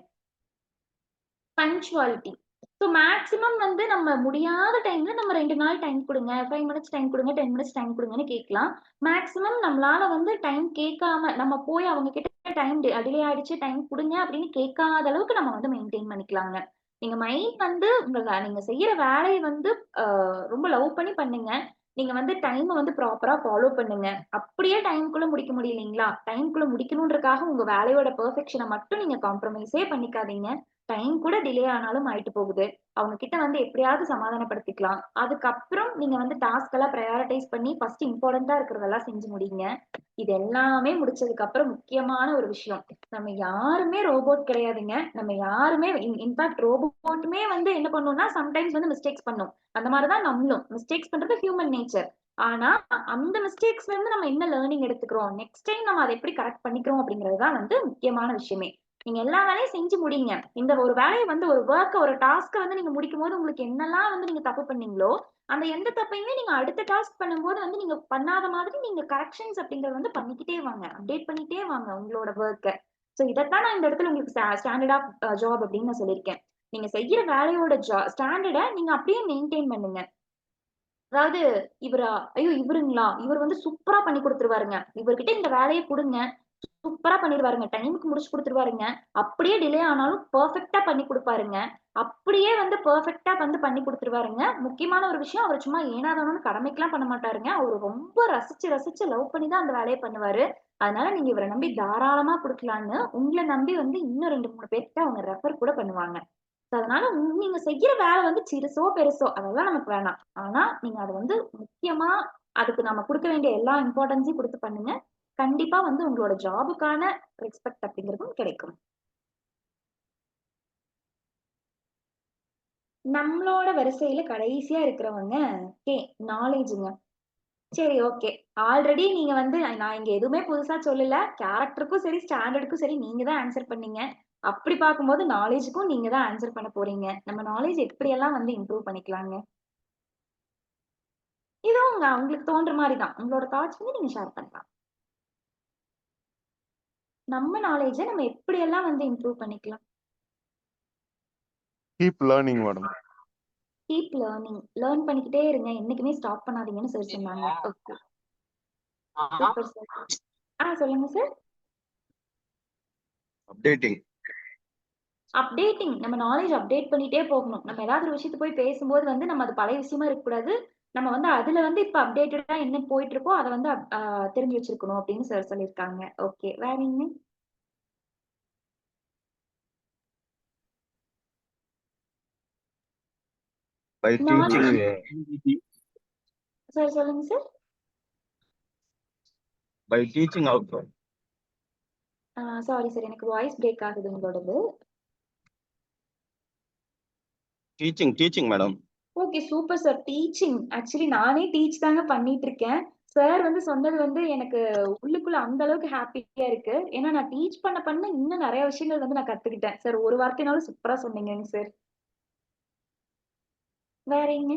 பங்க்சுவாலிட்டி. ஸோ மேக்ஸிமம் வந்து நம்ம முடியாத டைம்ல நம்ம 2 நாள் டைம் குடுங்க, 5 மினிட்ஸ் டைம் குடுங்க, 10 மினிட்ஸ் டைம் குடுங்கன்னு கேட்கலாம். மேக்ஸிமம் நம்மளால வந்து டைம் கேட்காம நம்ம போய் அவங்க கிட்ட டைம் டிலே ஆயிடுச்சு, டைம் குடுங்க அப்படின்னு கேட்காத அளவுக்கு நம்ம வந்து மெயின்டெயின் பண்ணிக்கலாங்க. நீங்க மைண்ட் வந்து நீங்க செய்யற வேலைய வந்து ரொம்ப லவ் பண்ணி பண்ணுங்க. நீங்க வந்து டைம வந்து ப்ராப்பரா ஃபாலோ பண்ணுங்க. அப்படியே டைம்க்குள்ள முடிக்க முடியலைங்களா? டைம்க்குள்ள முடிக்கணுன்றதுக்காக உங்க வேலையோட பெர்ஃபெக்ஷன மட்டும் நீங்க காம்ப்ரமைஸே பண்ணிக்காதீங்க. டைம் கூட டிலே ஆனாலும் ஆயிட்டு போகுது. அவங்க கிட்ட வந்து எப்படியாவது சமாதானப்படுத்திக்கலாம். அதுக்கப்புறம் நீங்க வந்து டாஸ்க் எல்லாம் பிரையாரிட்டைஸ் பண்ணி ஃபர்ஸ்ட் இம்பார்ட்டன்ட்டா இருக்கிறதெல்லாம் செஞ்சு முடிங்க. இது எல்லாமே முடிச்சதுக்கு அப்புறம் முக்கியமான ஒரு விஷயம். நம்ம யாருமே ரோபோட் கிடையாதுங்க. நம்ம யாருமே இன்ஃபாக்ட் ரோபோட்டுமே வந்து என்ன பண்ணும்னா சம்டைம்ஸ் வந்து மிஸ்டேக்ஸ் பண்ணும். அந்த மாதிரிதான் நம்மளும் மிஸ்டேக்ஸ் பண்றது ஹியூமன் நேச்சர். ஆனா அந்த மிஸ்டேக்ஸ்ல இருந்து நம்ம என்ன லேர்னிங் எடுத்துக்கிறோம், நெக்ஸ்ட் டைம் நம்ம அதை எப்படி கரெக்ட் பண்ணிக்கிறோம் அப்படிங்கிறது தான் வந்து முக்கியமான விஷயமே. நீங்க எல்லா வேலையும் செஞ்சு முடிங்க. இந்த ஒரு வேலையை வந்து ஒரு ஒர்க்க ஒரு டாஸ்க்கை வந்து நீங்க முடிக்கும் போது உங்களுக்கு என்னெல்லாம் வந்து நீங்க தப்பு பண்ணீங்களோ அந்த எந்த தப்பையுமே நீங்க அடுத்த டாஸ்க் பண்ணும்போது வந்து நீங்க பண்ணாத மாதிரி நீங்க கரெக்ஷன்ஸ் அப்படிங்கறது வந்து பண்ணிக்கிட்டே வாங்க, அப்டேட் பண்ணிட்டே வாங்க உங்களோட ஒர்க்க. சோ இதைத்தான் நான் இந்த இடத்துல உங்களுக்கு ஸ்டாண்டர்ட் ஆஃப் ஜாப் அப்படின்னு நான் சொல்லியிருக்கேன். நீங்க செய்யற வேலையோட ஸ்டாண்டர்டை நீங்க அப்படியே மெயின்டைன் பண்ணுங்க. அதாவது இவரா, ஐயோ இவருங்களா, இவர் வந்து சூப்பரா பண்ணி கொடுத்துருவாருங்க, இவர்கிட்ட இந்த வேலையை கொடுங்க, சூப்பரா பண்ணிடுவாருங்க, டைமுக்கு முடிச்சு கொடுத்துருவாருங்க, அப்படியே டிலே ஆனாலும் பெர்ஃபெக்ட்டா பண்ணி கொடுப்பாருங்க, அப்படியே வந்து பெர்ஃபெக்ட்டா வந்து பண்ணி கொடுத்துருவாருங்க. முக்கியமான ஒரு விஷயம், அவர் சும்மா ஏனாதானு கடமைக்கெல்லாம் பண்ண மாட்டாருங்க. அவர் ரொம்ப ரசிச்சு ரசிச்சு லவ் பண்ணி தான் அந்த வேலையை பண்ணுவாரு. அதனால நீங்க இவரை நம்பி தாராளமா கொடுக்கலான்னு உங்களை நம்பி வந்து இன்னும் 2-3 பேர்கிட்ட அவங்க ரெஃபர் கூட பண்ணுவாங்க. அதனால நீங்க செய்யற வேலை வந்து சிறுசோ பெருசோ அதெல்லாம் நமக்கு வேணாம். ஆனா நீங்க அது வந்து முக்கியமா அதுக்கு நம்ம கொடுக்க வேண்டிய எல்லா இம்பார்ட்டன்ஸையும் கொடுத்து பண்ணுங்க. கண்டிப்பா வந்து உங்களோட ஜாபுக்கான ரெஸ்பெக்ட் அப்படிங்கிறதும் கிடைக்கும். நம்மளோட வரிசையில கடைசியா இருக்கிறவங்க நாலேஜுங்க. சரி, ஓகே. ஆல்ரெடி நீங்க வந்து நான் இங்க எதுவுமே புதுசா சொல்லல. கேரக்டருக்கும் சரி, ஸ்டாண்டர்டுக்கும் சரி நீங்க தான் ஆன்சர் பண்ணீங்க. அப்படி பார்க்கும்போது நாலேஜுக்கும் நீங்க தான் ஆன்சர் பண்ண போறீங்க. நம்ம நாலேஜ் எப்படியெல்லாம் வந்து இம்ப்ரூவ் பண்ணிக்கலாங்க? இதுவும் உங்களுக்கு தோன்ற மாரி தான். உங்களோட தாட்ஸ் வந்து நீங்க ஷேர் பண்ணலாம். நம்ம நாலேஜ நம்ம எப்படியெல்லாம் வந்து இம்ப்ரூவ் பண்ணிக்கலாம்? Keep learning madam. Keep learning. Learn பண்ணிக்கிட்டே இருங்க. என்னைக்குமே ஸ்டாப் பண்ணாதீங்கன்னு சார் சொன்னாங்க. ஓகே. Super sir. சொல்லுங்க சார். அப்டேட்டிங். அப்டேட்டிங். நம்ம நாலேஜ் அப்டேட் பண்ணிட்டே போகணும். நம்ம ஏதாவது ஒரு விஷயத்த போய் பேசும்போது வந்து நம்ம அது பழைய விஷயமா இருக்கக்கூடாது. நம்ம வந்து அதுல வந்து இப்ப அப்டேட்டடா என்ன போயிட்டு இருக்கோ அத வந்து தெரிஞ்சு வச்சிருக்கணும் அப்படின்னு சார் சொல்லியிருக்காங்க. ஓகே. வேற என்ன? By teaching. சார் சொல்லுங்க sir. By teaching also. Sorry sir, எனக்கு வாய்ஸ் பிரேக் ஆகுது உங்களோடது. Teaching madam. Okay, super sir. Teaching. Actually நானே டீச் தாங்க பண்ணிட்டு இருக்கேன். சார் வந்து சொன்னது வந்து எனக்கு உள்ளுக்குள்ள அந்த அளவுக்கு ஹாப்பியா இருக்கு. ஏன்னா நான் டீச் பண்ண இன்னும் நிறைய விஷயங்கள் வந்து நான் கத்துக்கிட்டேன். சார் ஒரு வார்த்தைனாலும் சூப்பரா சொன்னீங்க சார். வேற என்ன?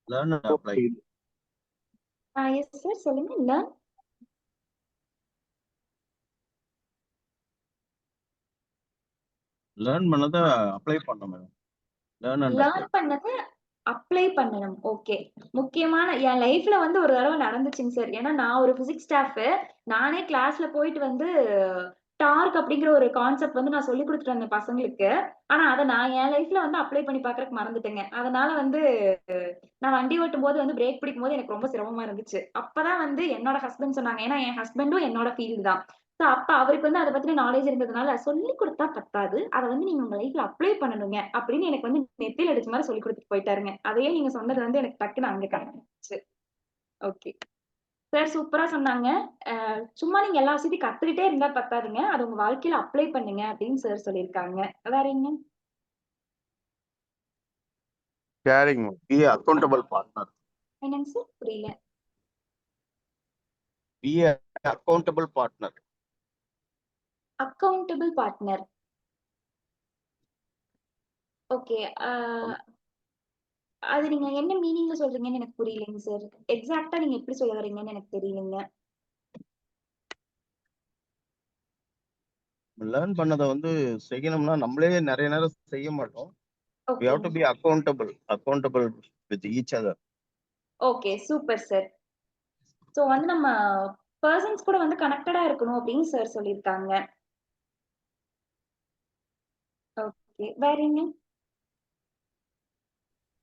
Learn and apply. Yes sir, சொல்லுங்க. லேர்ன் லேர்ன் பண்ணத அப்ளை பண்ணணும் மேடம். லேர்ன் பண்ணதை அப்ளை பண்ணணும். ஓகே. முக்கியமான என் லைஃப்ல வந்து ஒரு தடவை நடந்துச்சுங்க சார். ஏன்னா நான் ஒரு பிசிக்ஸ் ஸ்டாஃப். நானே கிளாஸ்ல போயிட்டு வந்து டார்க் அப்படிங்கிற ஒரு கான்செப்ட் வந்து நான் சொல்லி கொடுத்துட்டு வந்தேன் பசங்களுக்கு. ஆனா அதை நான் என் லைஃப்ல வந்து அப்ளை பண்ணி பாக்குறதுக்கு மறந்துட்டேங்க. அதனால வந்து நான் வண்டி ஓட்டும் போது வந்து பிரேக் பிடிக்கும் போது எனக்கு ரொம்ப சிரமமா இருந்துச்சு. அப்பதான் வந்து என்னோட ஹஸ்பண்ட் சொன்னாங்க. ஏன்னா என் ஹஸ்பண்டும் என்னோட ஃபீல்டு தான். ஸோ அப்ப அவருக்கு வந்து அத பத்தின நாலேட்ஜ் இருந்ததுனால, சொல்லிக் குடுத்தா பத்தாது. அத வந்து நீங்க உங்க லைஃப்ல அப்ளை பண்ணணுங்க. அப்படின்னு எனக்கு வந்து நெத்தியில அடிச்ச மாரி சொல்லிக் குடுத்துட்டு போயிட்டாருங்க. அதையே நீங்க சொன்னது வந்து எனக்கு டக்குனு அங்க கனெக்ட். ஓகே. சார் சூப்பரா சொன்னாங்க. சும்மா நீங்க எல்லா விஷயத்தையும் கத்துக்கிட்டே இருந்தா பத்தாதுங்க. அத உங்க வாழ்க்கையில அப்ளை பண்ணுங்க அப்படின்னு சார் சொல்லியிருக்காங்க. வேற என்ன? Caring. Be a accountable partner. என்னங்க சார்? புரியல. Be a accountable partner. Accountable partner. Okay. அது நீங்க என்ன மீனிங்ல சொல்றீங்கன்னு எனக்கு புரியலைங்க சார். எக்ஸாக்ட்டா நீங்க எப்படி சொல்ல வரீங்கன்னு எனக்கு தெரியலைங்க. லேர்ன் பண்ணதை வந்து செய்யணும்னா நம்மளே நிறைய நேரம் செய்ய மாட்டோம். We okay. have to be accountable with each other. Okay. Super sir. So வந்து நம்ம பெர்சன்ஸ் கூட வந்து கனெக்டடா இருக்கணும் அப்படின்னு சார் சொல்லியிருக்காங்க. ஓகே. வேற என்ன?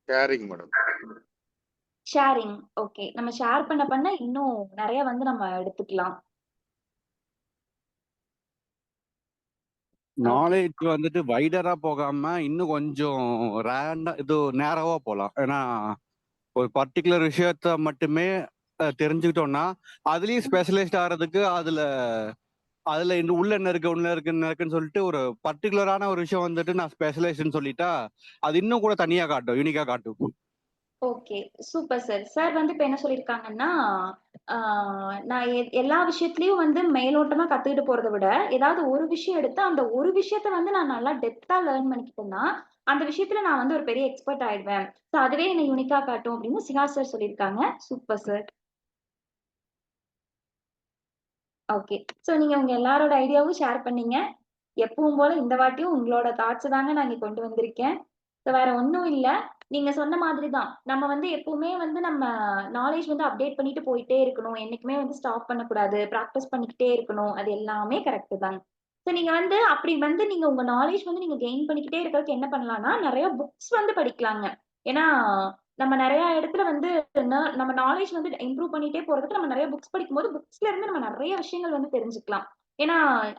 Caring madam. ஷேரிங். ஓகே. நம்ம ஷேர் பண்ண இன்னும் நெறைய வந்து நம்ம எடுத்துக்கலாம். ஓகே. நாலேஜ் வந்துட்டு வைடரா போகாம இன்னும் கொஞ்சம் நேரவா போலாம். ஏன்னா ஒரு பர்டிகுலர் விஷயத்த மட்டுமே தெரிஞ்சுக்கிட்டோம்னா அதுலயும் ஸ்பெஷலிஸ்ட் ஆகிறதுக்கு அதுல இன்னும் உள்ள என்ன இருக்குன்னு சொல்லிட்டு ஒரு பர்டிகுலரான ஒரு விஷயம் வந்துட்டு நான் ஸ்பெஷலைஸ்ட்னு சொல்லிட்டா அது இன்னும் கூட தனியா காட்டும், யூனிக்கா காட்டும். ஓகே. Super sir. சார் வந்து இப்ப என்ன சொல்லியிருக்காங்கன்னா, நான் எல்லா விஷயத்துலயும் வந்து மேலோட்டமா கத்துக்கிட்டு போறத விட, ஏதாவது ஒரு விஷயம் எடுத்து அந்த ஒரு விஷயத்த வந்து நான் நல்லா டெப்த்தா லேர்ன் பண்ணிக்கிட்டேன்னா, அந்த விஷயத்துல நான் வந்து ஒரு பெரிய எக்ஸ்பர்ட் ஆயிடுவேன். ஸோ அதுவே என்ன யூனிக்கா காட்டும் அப்படின்னு சிகா சார் சொல்லியிருக்காங்க. Super sir. ஓகே. ஸோ நீங்க உங்க எல்லாரோட ஐடியாவும் ஷேர் பண்ணீங்க. எப்பவும் போல இந்த வாட்டியும் உங்களோட தாட்ஸ் தாங்க நான் இங்க கொண்டு வந்திருக்கேன். ஸோ வேற ஒண்ணும் இல்ல. நீங்க சொன்ன மாதிரி தான். நம்ம வந்து எப்பவுமே வந்து நம்ம நாலேட்ஜ் வந்து அப்டேட் பண்ணிட்டு போயிட்டே இருக்கணும். என்னைக்குமே வந்து ஸ்டாப் பண்ணக்கூடாது. பிராக்டிஸ் பண்ணிக்கிட்டே இருக்கணும். அது எல்லாமே கரெக்ட் தாங்க. ஸோ நீங்க வந்து அப்படி வந்து நீங்க உங்க நாலேட்ஜ் வந்து நீங்க கெயின் பண்ணிக்கிட்டே இருக்கிறதுக்கு என்ன பண்ணலாம்னா, நெறைய புக்ஸ் வந்து படிக்கலாங்க. ஏன்னா, நம்ம நெறைய இடத்துல வந்து நம்ம நாலேட்ஜ் வந்து இம்ப்ரூவ் பண்ணிட்டே போறதுக்கு நம்ம நெறைய புக்ஸ் படிக்கும்போது, புக்ஸ்ல இருந்து நம்ம நெறைய விஷயங்கள் வந்து தெரிஞ்சுக்கலாம். ஏன்னா,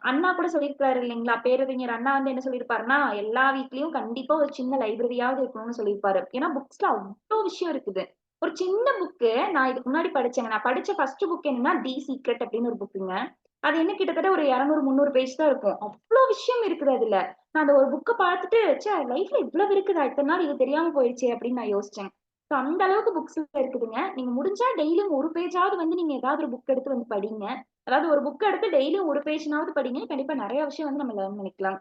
அண்ணா கூட சொல்லியிருக்காரு இல்லைங்களா? பேரறிஞர் அண்ணா வந்து என்ன சொல்லியிருப்பாருன்னா, எல்லா வீட்லயும் கண்டிப்பா ஒரு சின்ன லைப்ரரியாவது இருக்கணும்னு சொல்லியிருப்பாரு. ஏன்னா, புக்ஸ்ல அவ்ளோ விஷயம் இருக்குது. ஒரு சின்ன புக்கு நான் இதுக்கு முன்னாடி படிச்சேங்க. நான் படிச்ச ஃபர்ஸ்ட் புக் என்னன்னா, தி சீக்ரெட் அப்படின்னு ஒரு புக்குங்க. அது என்ன கிட்டத்தட்ட ஒரு 200, 300 பேஜ் தான் இருக்கும். அவ்ளோ விஷயம் இருக்குது அதுல. நான் அந்த ஒரு புக்க பார்த்துட்டு, ச்சே! லைஃப்ல இவ்வளவு இருக்குதா? இத்தன நாள் இது தெரியாம போயிடுச்சே அப்படின்னு நான் யோசிச்சேன். ஸோ அந்த அளவுக்கு புக்ஸ்ல இருக்குதுங்க. நீங்க முடிஞ்சா டெய்லியும் ஒரு பேஜாவது வந்து நீங்க ஏதாவது ஒரு புக் எடுத்து வந்து படிங்க. அதாவது ஒரு புக் எடுத்து டெய்லியும் ஒரு பேஜ்னாவது படிங்க. கண்டிப்பா நெறைய விஷயம் வந்து நம்ம லேர்ன் பண்ணிக்கலாம்.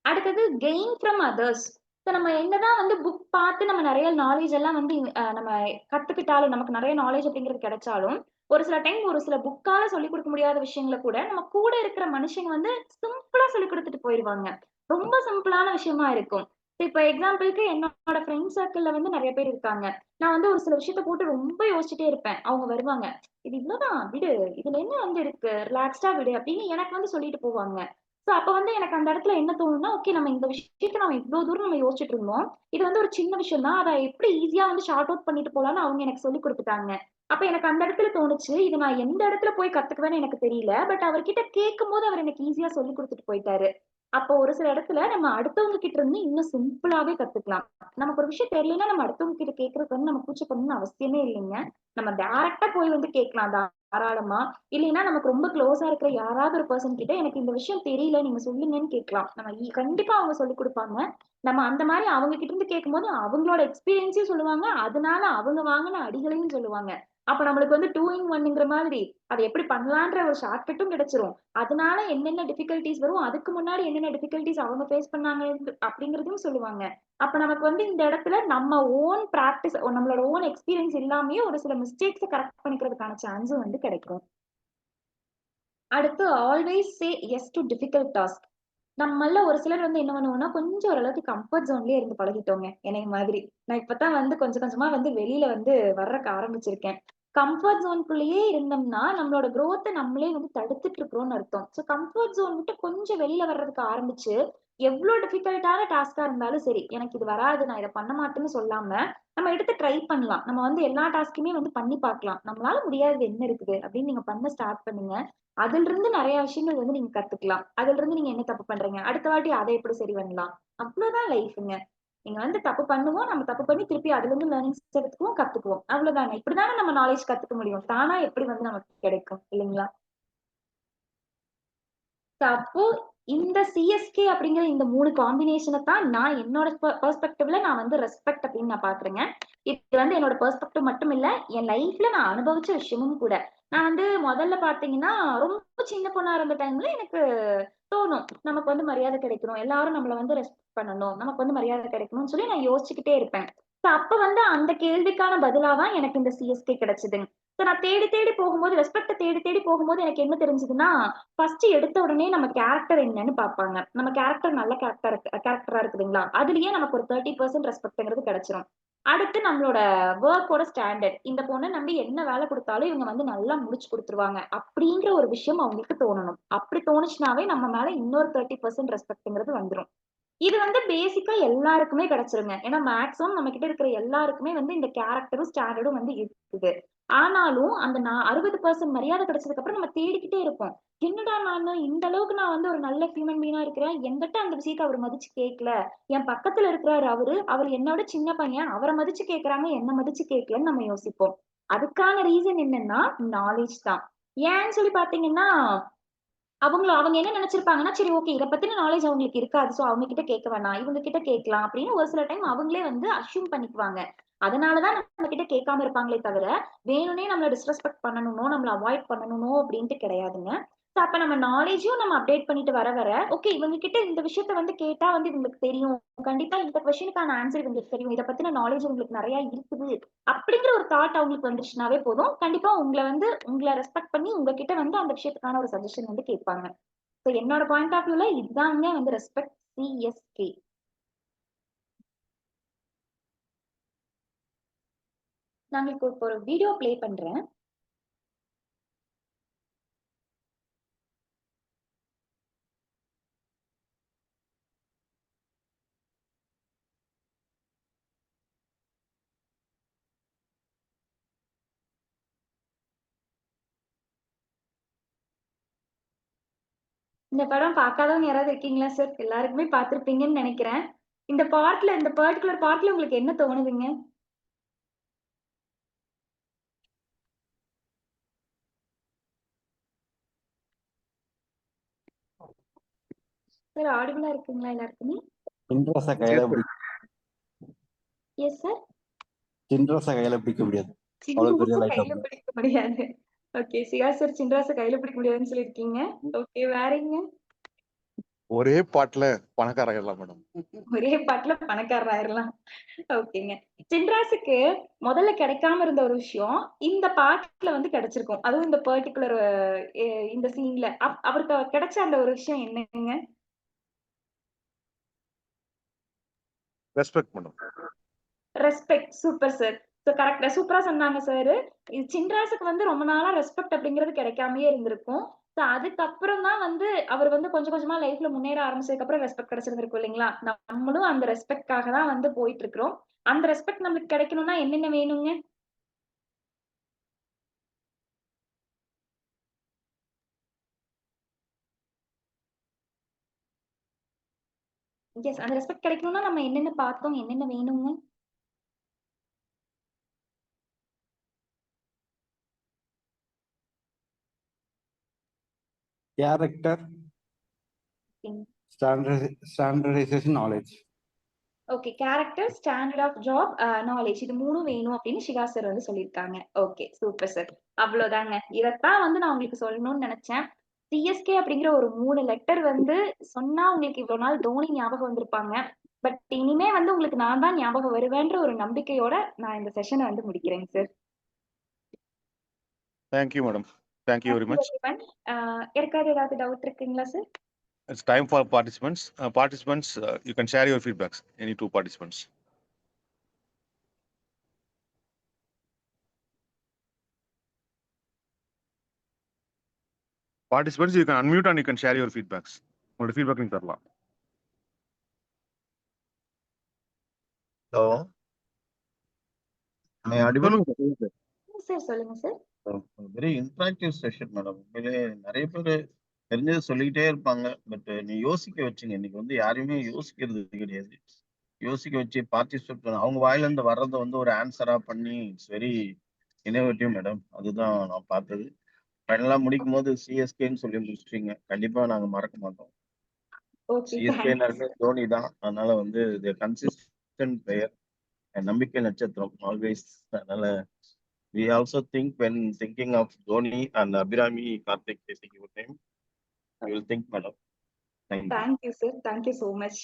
அடுத்தது கெயின் ஃப்ரம் அதர்ஸ். ஸோ நம்ம என்னதான் வந்து புக் பார்த்து நம்ம நெறைய நாலேட்ஜ் எல்லாம் வந்து நம்ம கத்துக்கிட்டாலும், நமக்கு நெறைய நாலேட்ஜ் அப்படிங்கிறது கிடைச்சாலும், ஒரு சில டைம் ஒரு சில புக்கால சொல்லிக் குடுக்க முடியாத விஷயங்கள கூட, நம்ம கூட இருக்கிற மனுஷங்க வந்து சிம்பிளா சொல்லிக் குடுத்துட்டு போயிருவாங்க. ரொம்ப சிம்பிளான விஷயமா இருக்கும். இப்ப எக்ஸாம்பிள்க்கு என்னோட ஃப்ரெண்ட் சர்க்கிள்ல வந்து நெறைய பேர் இருக்காங்க. நான் வந்து ஒரு சில விஷயத்த போட்டு ரொம்ப யோசிச்சுட்டே இருப்பேன். அவங்க வருவாங்க. "இது இவ்வளவுதான் விடு. இதுல என்ன வந்து இருக்கு? ரிலாக்ஸ்டா விடு" அப்படின்னு எனக்கு வந்து சொல்லிட்டு போவாங்க. சோ அப்ப வந்து எனக்கு அந்த இடத்துல என்ன தோணும்னா, ஓகே நம்ம இந்த விஷயத்த நம்ம இவ்ளோ தூரம் நம்ம யோசிச்சுட்டு இருந்தோம். இது வந்து ஒரு சின்ன விஷயம் தான். அத எப்படி ஈஸியா வந்து ஷார்ட் அவுட் பண்ணிட்டு போலாம்ன்னு அவங்க எனக்கு சொல்லிக் குடுத்துட்டாங்க. அப்ப எனக்கு அந்த இடத்துல தோணுச்சு, இது நான் எந்த இடத்துல போய் கத்துக்குவேன்னு எனக்கு தெரியல. பட் அவர்கிட்ட கேட்கும்போது அவர் எனக்கு ஈஸியா சொல்லிக் குடுத்துட்டு போயிட்டாரு. அப்போ ஒரு சில இடத்துல நம்ம அடுத்தவங்க கிட்ட இருந்து இன்னும் சிம்பிளாவே கத்துக்கலாம். நமக்கு ஒரு விஷயம் தெரியலன்னா நம்ம அடுத்தவங்க கிட்ட கேட்கறதுக்கு வந்து நம்ம கூச்சப்படணும்னு அவசியமே இல்லைங்க. நம்ம டைரக்ட்டா போய் வந்து கேட்கலாம் தாராளமா. இல்லைன்னா நமக்கு ரொம்ப க்ளோஸா இருக்கிற யாராவது ஒரு பெர்சன் கிட்ட எனக்கு இந்த விஷயம் தெரியல நீங்க சொல்லுங்கன்னு கேட்கலாம். நம்ம கண்டிப்பா அவங்க சொல்லிக் குடுப்பாங்க. நம்ம அந்த மாரி அவங்க கிட்ட இருந்து கேட்கும்போது அவங்களோட எக்ஸ்பீரியன்ஸையும் சொல்லுவாங்க. அதனால அவங்க வாங்குன அடிகளையும் சொல்லுவாங்க. அப்ப நம்மளுக்கு வந்து 2 இன் 1ங்கிற மாதிரி அத எப்படி பண்ணலான்ற ஒரு ஷார்ட்கட்டும் கிடைச்சிரும். அதனால என்னென்ன டிஃபிகல்டீஸ் வரும், அதுக்கு முன்னாடி என்னென்ன டிஃபிகல்டீஸ் அவங்க ஃபேஸ் பண்ணாங்க அப்படிங்கிறதையும் சொல்லுவாங்க. அப்ப நமக்கு வந்து இந்த இடத்துல நம்ம ஓன் பிராக்டிஸ் நம்மளோட ஓன் எக்ஸ்பீரியன்ஸ் இல்லாமயே ஒரு சில மிஸ்டேக்ஸ கரெக்ட் பண்ணிக்கிறதுக்கான சான்ஸும் வந்து கிடைக்கும். அடுத்து always say yes to difficult task. நம்மள்ல ஒரு சிலர் வந்து என்ன பண்ணுவோம்னா, கொஞ்சம் ஓரளவுக்கு கம்ஃபர்ட் ஜோன்லயே இருந்து பழகிட்டோங்க. என்னைய மாதிரி. நான் இப்பதான் வந்து கொஞ்சம் கொஞ்சமா வந்து வெளியில வந்து வர்றக்கு ஆரம்பிச்சிருக்கேன். கம்ஃபர்ட் ஜோனுக்குள்ளேயே இருந்தோம்னா நம்மளோட growth நம்மளே வந்து தடுத்துட்டு இருக்கிறோம்னு அர்த்தம். ஸோ கம்ஃபர்ட் ஜோன் விட்டு கொஞ்சம் வெளியில வர்றதுக்கு ஆரம்பிச்சு எவ்வளவு டிஃபிகல்ட்டான டாஸ்கா இருந்தாலும் சரி, எனக்கு இது வராது, நான் இதை பண்ண மாட்டேன்னு சொல்லாம நம்ம எடுத்து ட்ரை பண்ணலாம். நம்ம வந்து எல்லா டாஸ்க்குமே வந்து பண்ணி பார்க்கலாம். நம்மளால முடியாதது என்ன இருக்குது அப்படின்னு நீங்க பண்ண ஸ்டார்ட் பண்ணுங்க. அதுல இருந்து நிறைய விஷயங்கள் வந்து நீங்க கத்துக்கலாம். அதுல இருந்து நீங்க என்ன தப்பு பண்றீங்க, அடுத்த வாட்டி அதை எப்படி சரி பண்ணலாம், அவ்வளவுதான் லைஃப்ங்க. நீங்க வந்து தப்பு பண்ணுவோம், நம்ம தப்பு பண்ணி திருப்பி அதுல இருந்து லேர்னிங்ஸ் எடுத்துக்குவோம், கத்துக்குவோம், அவ்வளவுதாங்க. இப்படிதானே நம்ம நாலேஜ் கத்துக்க முடியும். தானா எப்படி வந்து நமக்கு கிடைக்கும் இல்லைங்களா? அப்போ இந்த சிஎஸ்கே அப்படிங்கிற இந்த 3 காம்பினேஷனை தான் நான் என்னோட பெர்ஸ்பெக்டிவ்ல நான் வந்து ரெஸ்பெக்ட் அப்படின்னு நான் பாக்குறேங்க. இது வந்து என்னோட பெர்ஸ்பெக்டிவ் மட்டும் இல்ல, என் லைஃப்ல நான் அனுபவிச்ச விஷயமும் கூட. நான் வந்து முதல்ல பாத்தீங்கன்னா ரொம்ப சின்ன பொண்ணா இருந்த டைம்ல எனக்கு தோணும், நமக்கு வந்து மரியாதை கிடைக்கணும், எல்லாரும் நம்மள வந்து ரெஸ்பெக்ட் பண்ணணும், நமக்கு வந்து மரியாதை கிடைக்கணும்னு சொல்லி நான் யோசிச்சுக்கிட்டே இருப்பேன். அப்ப வந்து அந்த கேள்விக்கான பதிலாதான் எனக்கு இந்த சிஎஸ்கே கிடைச்சதுங்க. நான் தேடி தேடி போகும்போது, ரெஸ்பெக்ட தேடி தேடி போகும்போது எனக்கு என்ன தெரிஞ்சதுன்னா, ஃபர்ஸ்ட் எடுத்த உடனே நம்ம கேரக்டர் என்னன்னு பாப்பாங்க. நம்ம கேரக்டர் நல்ல கேரக்டரா இருக்குதுங்களா, அதுலயே நமக்கு ஒரு 30% ரெஸ்பெக்ட்ங்கிறது கிடைச்சிரும். அடுத்து நம்மளோட ஒர்க்கோட ஸ்டாண்டர்ட், இந்த பொண்ணை நம்பி என்ன வேலை கொடுத்தாலும் இவங்க வந்து நல்லா முடிச்சு கொடுத்துருவாங்க அப்படிங்கிற ஒரு விஷயம் அவங்களுக்கு தோணணும். அப்படி தோணுச்சுனாவே நம்ம மேல இன்னொரு 30% ரெஸ்பெக்ட்ங்கிறது வந்துரும். இது வந்து பேசிக்கா எல்லாருக்குமே கிடைச்சிருங்க. ஏன்னா மேக்ஸிமம் நம்ம கிட்ட இருக்கிற எல்லாருக்குமே வந்து இந்த கேரக்டரும் ஸ்டாண்டர்டும் வந்து இருக்குது. ஆனாலும் அந்த 60% மரியாதை கிடைச்சதுக்கு அப்புறம் நம்ம தேடிக்கிட்டே இருப்போம். என்னடா நானு இந்த அளவுக்கு நான் வந்து ஒரு நல்ல ஹியூமன் பீயிங்கா இருக்கிறேன், என்கிட்ட அந்த விஷயத்தை அவர் மதிச்சு கேட்கல, என் பக்கத்துல இருக்கிறாரு அவர் என்னோட சின்ன பையன், அவரை மதிச்சு கேட்கறாங்க, என்ன மதிச்சு கேட்கலன்னு நம்ம யோசிப்போம். அதுக்கான ரீசன் என்னன்னா நாலேஜ் தான். ஏன்னு சொல்லி பாத்தீங்கன்னா, அவங்க என்ன நினைச்சிருப்பாங்கன்னா, சரி ஓகே, இத பத்தின நாலேஜ் அவங்களுக்கு இருக்காது, சோ அவங்க கிட்ட கேட்க வேணாம், இவங்க கிட்ட கேட்கலாம் அப்படின்னு ஒரு சில டைம் அவங்களே வந்து அஸ்யூம் பண்ணிக்குவாங்க. அதனாலதான் நம்ம கிட்ட கேட்காம இருப்பாங்களே தவிர, வேணும்னே நம்மள டிஸ்ரெஸ்பெக்ட் பண்ணணுமோ, நம்மள அவாய்ட் பண்ணணுமோ அப்படின்ட்டு கிடையாதுங்க. அப்ப நம்ம நாலேஜும் நம்ம அப்டேட் பண்ணிட்டு வர வர, ஓகே இவங்க கிட்ட இந்த விஷயத்த வந்து கேட்டா வந்து இவங்களுக்கு தெரியும், கண்டிப்பா இந்த கொஸ்டினுக்கான ஆன்சர் இவங்களுக்கு தெரியும், இத பத்தின நாலேஜ் உங்களுக்கு நிறைய இருக்குது அப்படிங்கிற ஒரு தாட் அவங்களுக்கு வந்துருச்சுனாவே போதும். கண்டிப்பா உங்களை ரெஸ்பெக்ட் பண்ணி உங்ககிட்ட வந்து அந்த விஷயத்துக்கான ஒரு சஜஷன் வந்து கேட்பாங்க. சோ என்னோட பாயிண்ட் ஆஃப் வியூல இதுதாங்க வந்து ரெஸ்பெக்ட் சிஎஸ்கே. நான் உங்களுக்கு இப்போ ஒரு வீடியோ ப்ளே பண்றேன். இந்த படம் பார்க்காதவங்க யாராவது இருக்கீங்களா சார்? எல்லாருக்குமே பார்த்திருப்பீங்கன்னு நினைக்கிறேன். இந்த பர்டிகுலர் பார்ட்ல உங்களுக்கு என்ன தோணுதுங்க? சார் ஆடிபிளா இருக்குங்களா எல்லாருக்குமே? சின்ராச கையில பிடிக்க எஸ் சார். சின்ராச கையில பிடிக்க முடியாது. அவ்வளவு பெரிய லைட் கையில பிடிக்க முடியாது. ஓகே, சிவா சார் சின்ராச கையில பிடிக்க முடியாதுன்னு சொல்லிருக்கீங்க. ஓகே, வேறங்க? ஒரே பாட்டுல பணக்காரங்கலாம் மேடம். ஒரே பாட்டுல பணக்காரர் ஆயிரலாம். ஓகேங்க. சின்ராசுக்கு முதல்ல கிடைக்காம இருந்த ஒரு விஷயம் இந்த பாட்டுல வந்து கிடைச்சிருக்கும். அதுவும் இந்த பர்டிகுலர் இந்த சீன்ல அவருக்கு கிடைச்ச அந்த ஒரு விஷயம் என்னங்க? Respect madam. Respect. Super sir. So கரெக்ட்டா சூப்பரா சொன்னாங்க சார். இது சின்ராசுக்கு வந்து ரொம்ப நாளா ரெஸ்பெக்ட் அப்படிங்கிறது கிடைக்காமயே இருந்திருக்கும். சோ அதுக்கப்புறம் தான் வந்து அவர் வந்து கொஞ்சம் கொஞ்சமா லைஃப்ல முன்னேற ஆரம்பிச்சதுக்கு அப்புறம் ரெஸ்பெக்ட் கிடைச்சிருந்திருக்கும் இல்லைங்களா? நம்மளும் அந்த ரெஸ்பெக்ட்காக தான் வந்து போயிட்டு இருக்கிறோம். அந்த ரெஸ்பெக்ட் நம்மளுக்கு கிடைக்கணும்னா என்னென்ன வேணுங்க? எஸ், அந்த ரெஸ்பெக்ட் கிடைக்கணும்னா நம்ம என்னென்ன பார்த்தோம், என்னென்ன வேணுங்க? Character, standardisation, knowledge. Okay, character, standard of job, knowledge, இது 3ம் வேணும் அப்படின்னு சிவா சார் வந்து சொல்லியிருக்காங்க. Okay, super sir. அவ்வளவுதாங்க. இதத்தான் வந்து நான் உங்களுக்கு சொல்லணும்னு நினைச்சேன். சிஎஸ்கே அப்படிங்கிற ஒரு 3 லெட்டர் வந்து சொன்னா உங்களுக்கு இவ்வளவு நாள் தோனி ஞாபகம் வந்திருப்பாங்க. பட் இனிமே வந்து உங்களுக்கு நான் தான் ஞாபகம் வருவேன்ற ஒரு நம்பிக்கையோட நான் இந்த செஷனை வந்து முடிக்கிறேங்க sir. Thank you madam. Thank you very much. யாருக்காவது ஏதாவது டவுட் இருக்குங்களா sir? It's time for participants. You can share your feedbacks. Any 2 participants. Participants, you can unmute and you can share your feedbacks. உங்களோட feedback நீங்க தரலாம். ஹலோ அடிபல் சொல்லுங்க sir. Sir சொல்லுங்க sir. Very interactive session madam. உண்மையிலே நிறைய பேர் தெரிஞ்சதை சொல்லிக்கிட்டே இருப்பாங்க. பட் நீ யோசிக்க வச்சுங்க. இன்னைக்கு வந்து யாரையுமே யோசிக்கிறது கிடையாது. யோசிக்க வச்சு பார்ட்டிசிபேட் அவங்க வாயில இருந்து வர்றதை வந்து ஒரு ஆன்சரா பண்ணி இட்ஸ் வெரி இனோவேட்டிவ் மேடம். அதுதான் நான் பார்த்தது. ஃபைனலா முடிக்கும் போது சிஎஸ்கேன்னு சொல்லி முடிச்சிட்டீங்க. கண்டிப்பா நாங்க மறக்க மாட்டோம். ஓகே, சிஎஸ்கேனாலுமே தோனி தான். அதனால வந்து கன்சிஸ்டன்ட் பிளேயர், நம்பிக்கை நட்சத்திரம் ஆல்வேஸ். அதனால we also think when thinking of Dhoni and Abhirami Karthik taking your name, you will think madam. Thank you. Thank you sir. Thank you so much.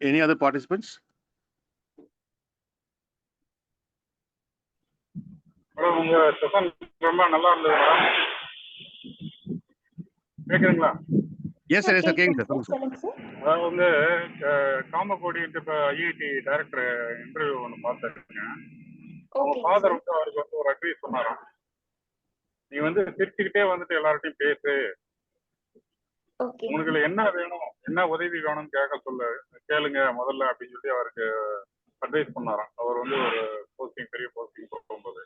Any other participants? Madam உங்க session ரொம்ப நல்லா இருந்தது madam. கேக்குதுங்களா? Yes sir, yes sir, கேக்குது sir. சொல்லுங்க sir. சொல்லுங்க sir. அதாவது வந்து காமகோடி இப்போ ஐஐடி டைரக்டர் இன்டர்வியூ ஒன்று பார்த்துருக்கேங்க. அவங்க ஓகே ஃபாதர் வந்து அவருக்கு வந்து ஒரு அட்வைஸ் சொன்னாராம். நீ வந்து சிரிச்சுக்கிட்டே வந்துட்டு எல்லார்ட்டையும் பேசு, ஓகே உனக்கு என்ன வேணும், என்ன உதவி வேணும்னு கேளுங்க முதல்ல அப்படின்னு சொல்லி அவருக்கு அட்வைஸ் பண்ணாராம். அவர் வந்து ஒரு பெரிய போஸ்டிங் போகும்போது.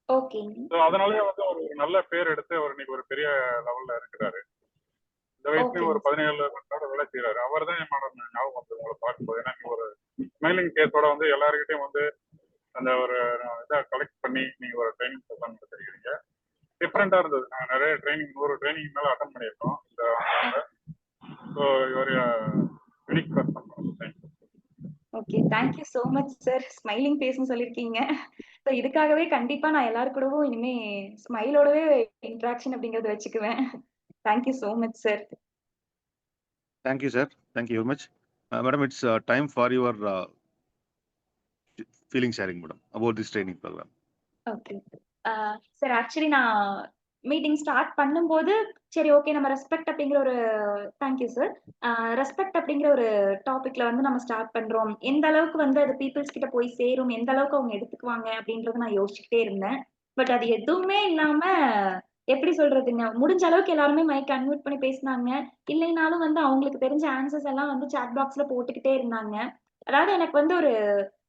ஓகே ஸோ அதனாலே வந்து ஒரு நல்ல பேர் எடுத்து அவர் இன்னைக்கு ஒரு பெரிய லெவல்ல இருக்கிறாரு. இந்த வயசுலயும் ஒரு 17 மணி நேரம் வேலை செய்யறாரு. அவர் தான் என் மேடம் ஞாபகம் வந்து உங்களை பார்க்கும்போது. ஏன்னா நீங்க ஒரு ஸ்மைலிங் கேஸோட வந்து எல்லாருக்கிட்டையும் வந்து அந்த ஒரு இதை கலெக்ட் பண்ணி நீங்க ஒரு ட்ரைனிங் செஷன் தெரியுறீங்க. டிஃப்ரெண்டா இருந்தது. நாங்கள் நிறைய ட்ரைனிங் 100 ட்ரைனிங் மேல அட்டன் பண்ணியிருக்கோம் இந்த ஆண்டில். ஸோ இவர் unique person. Thank you. Okay, thank you so much sir. Smiling ஃபேஸ்னு சொல்லியிருக்கீங்க. ஸோ இதுக்காகவே கண்டிப்பா நான் எல்லாரு கூடவும் இனிமே ஸ்மைலோடவே இன்ட்ராக்ஷன் அப்படிங்கறத வச்சுக்குவேன். Thank you so much sir. Thank you sir. Thank you very much. Madam, it's time for your feeling sharing madam about this training program. Okay sir, actually நான் மீட்டிங் ஸ்டார்ட் பண்ணும்போது சரி ஓகே நம்ம ரெஸ்பெக்ட் அப்படிங்கிற ஒரு thank you sir respect அப்படிங்கிற ஒரு டாபிக்ல வந்து நம்ம ஸ்டார்ட் பண்றோம். எந்த அளவுக்கு வந்து அது பீப்புள்ஸ் கிட்ட போய் சேரும், எந்த அளவுக்கு அவங்க எடுத்துக்குவாங்க அப்படின்றத நான் யோசிச்சுக்கிட்டே இருந்தேன். பட் அது எதுவுமே இல்லாம எப்படி சொல்றதுங்க, முடிஞ்ச அளவுக்கு எல்லாருமே மைக் அன்மியூட் பண்ணி பேசினாங்க. இல்லைனாலும் வந்து அவங்களுக்கு தெரிஞ்ச ஆன்சர்ஸ் எல்லாம் வந்து சாட் பாக்ஸ்ல போட்டுக்கிட்டே இருந்தாங்க. அதாவது எனக்கு வந்து ஒரு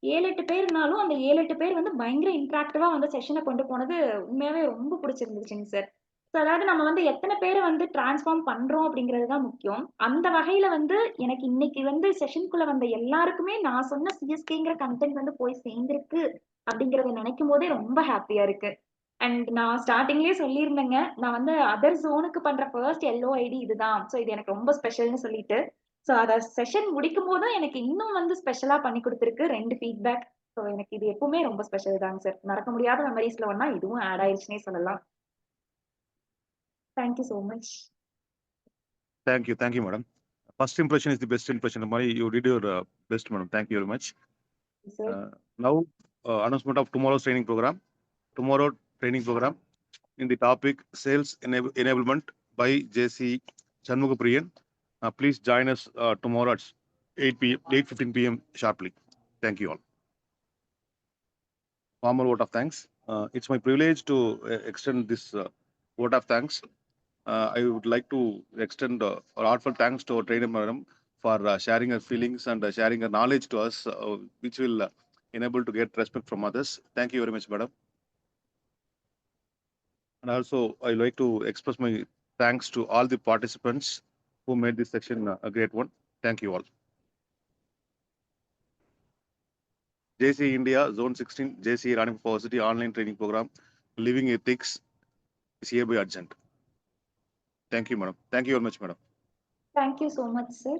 7-8 பேர்னாலும் அந்த 7-8 பேர் வந்து பயங்கர இன்டராக்டிவா வந்து செஷனை கொண்டு போனது உண்மையாவே ரொம்ப பிடிச்சிருந்துச்சுங்க சார். ஸோ அதாவது நம்ம வந்து எத்தனை பேரை வந்து டிரான்ஸ்ஃபார்ம் பண்றோம் அப்படிங்கிறது தான் முக்கியம். அந்த வகையில வந்து எனக்கு இன்னைக்கு வந்து செஷனுக்குள்ள வந்த எல்லாருக்குமே நான் சொன்ன சிஎஸ்கேங்கிற கண்டென்ட் வந்து போய் சேர்ந்திருக்கு அப்படிங்கறத நினைக்கும் போதே ரொம்ப ஹாப்பியா இருக்கு. அண்ட் நான் ஸ்டார்டிங்லயே சொல்லியிருந்தேங்க, நான் வந்து அதர் ஜோனுக்கு பண்ற ஃபர்ஸ்ட் LOID இதுதான். ஸோ இது எனக்கு ரொம்ப ஸ்பெஷல்னு சொல்லிட்டு ஸோ அத செஷன் முடிக்கும் போதும் எனக்கு இன்னும் வந்து ஸ்பெஷலா பண்ணி கொடுத்துருக்கு 2 ஃபீட்பேக். ஸோ எனக்கு இது எப்பவுமே ரொம்ப ஸ்பெஷல் தாங்க சார். மறக்க முடியாத மெமரிஸ்ல ஒன்னா இதுவும் ஆட் ஆயிடுச்சுன்னே சொல்லலாம். Thank you so much. Thank you madam. First impression is the best impression. You did your best madam. Thank you very much. Sir. Now announcement of tomorrow's training program. Tomorrow training program in the topic sales enablement by JC Chanmugapriyan. Please join us tomorrow at 8:15 p.m. sharply. Thank you all. Formal vote of thanks. It's my privilege to extend this vote of thanks. I would like to extend heartfelt thanks to our trainer madam for sharing her feelings and sharing her knowledge to us, which will enable to get respect from others. Thank you very much, madam. And also, I like to express my thanks to all the participants who made this section a great one. Thank you all. JC India Zone 16 JC Ranipur Power City online training program Living Ethics is hereby urgent. Thank you, madam. Thank you very much, madam. Thank you so much, sir.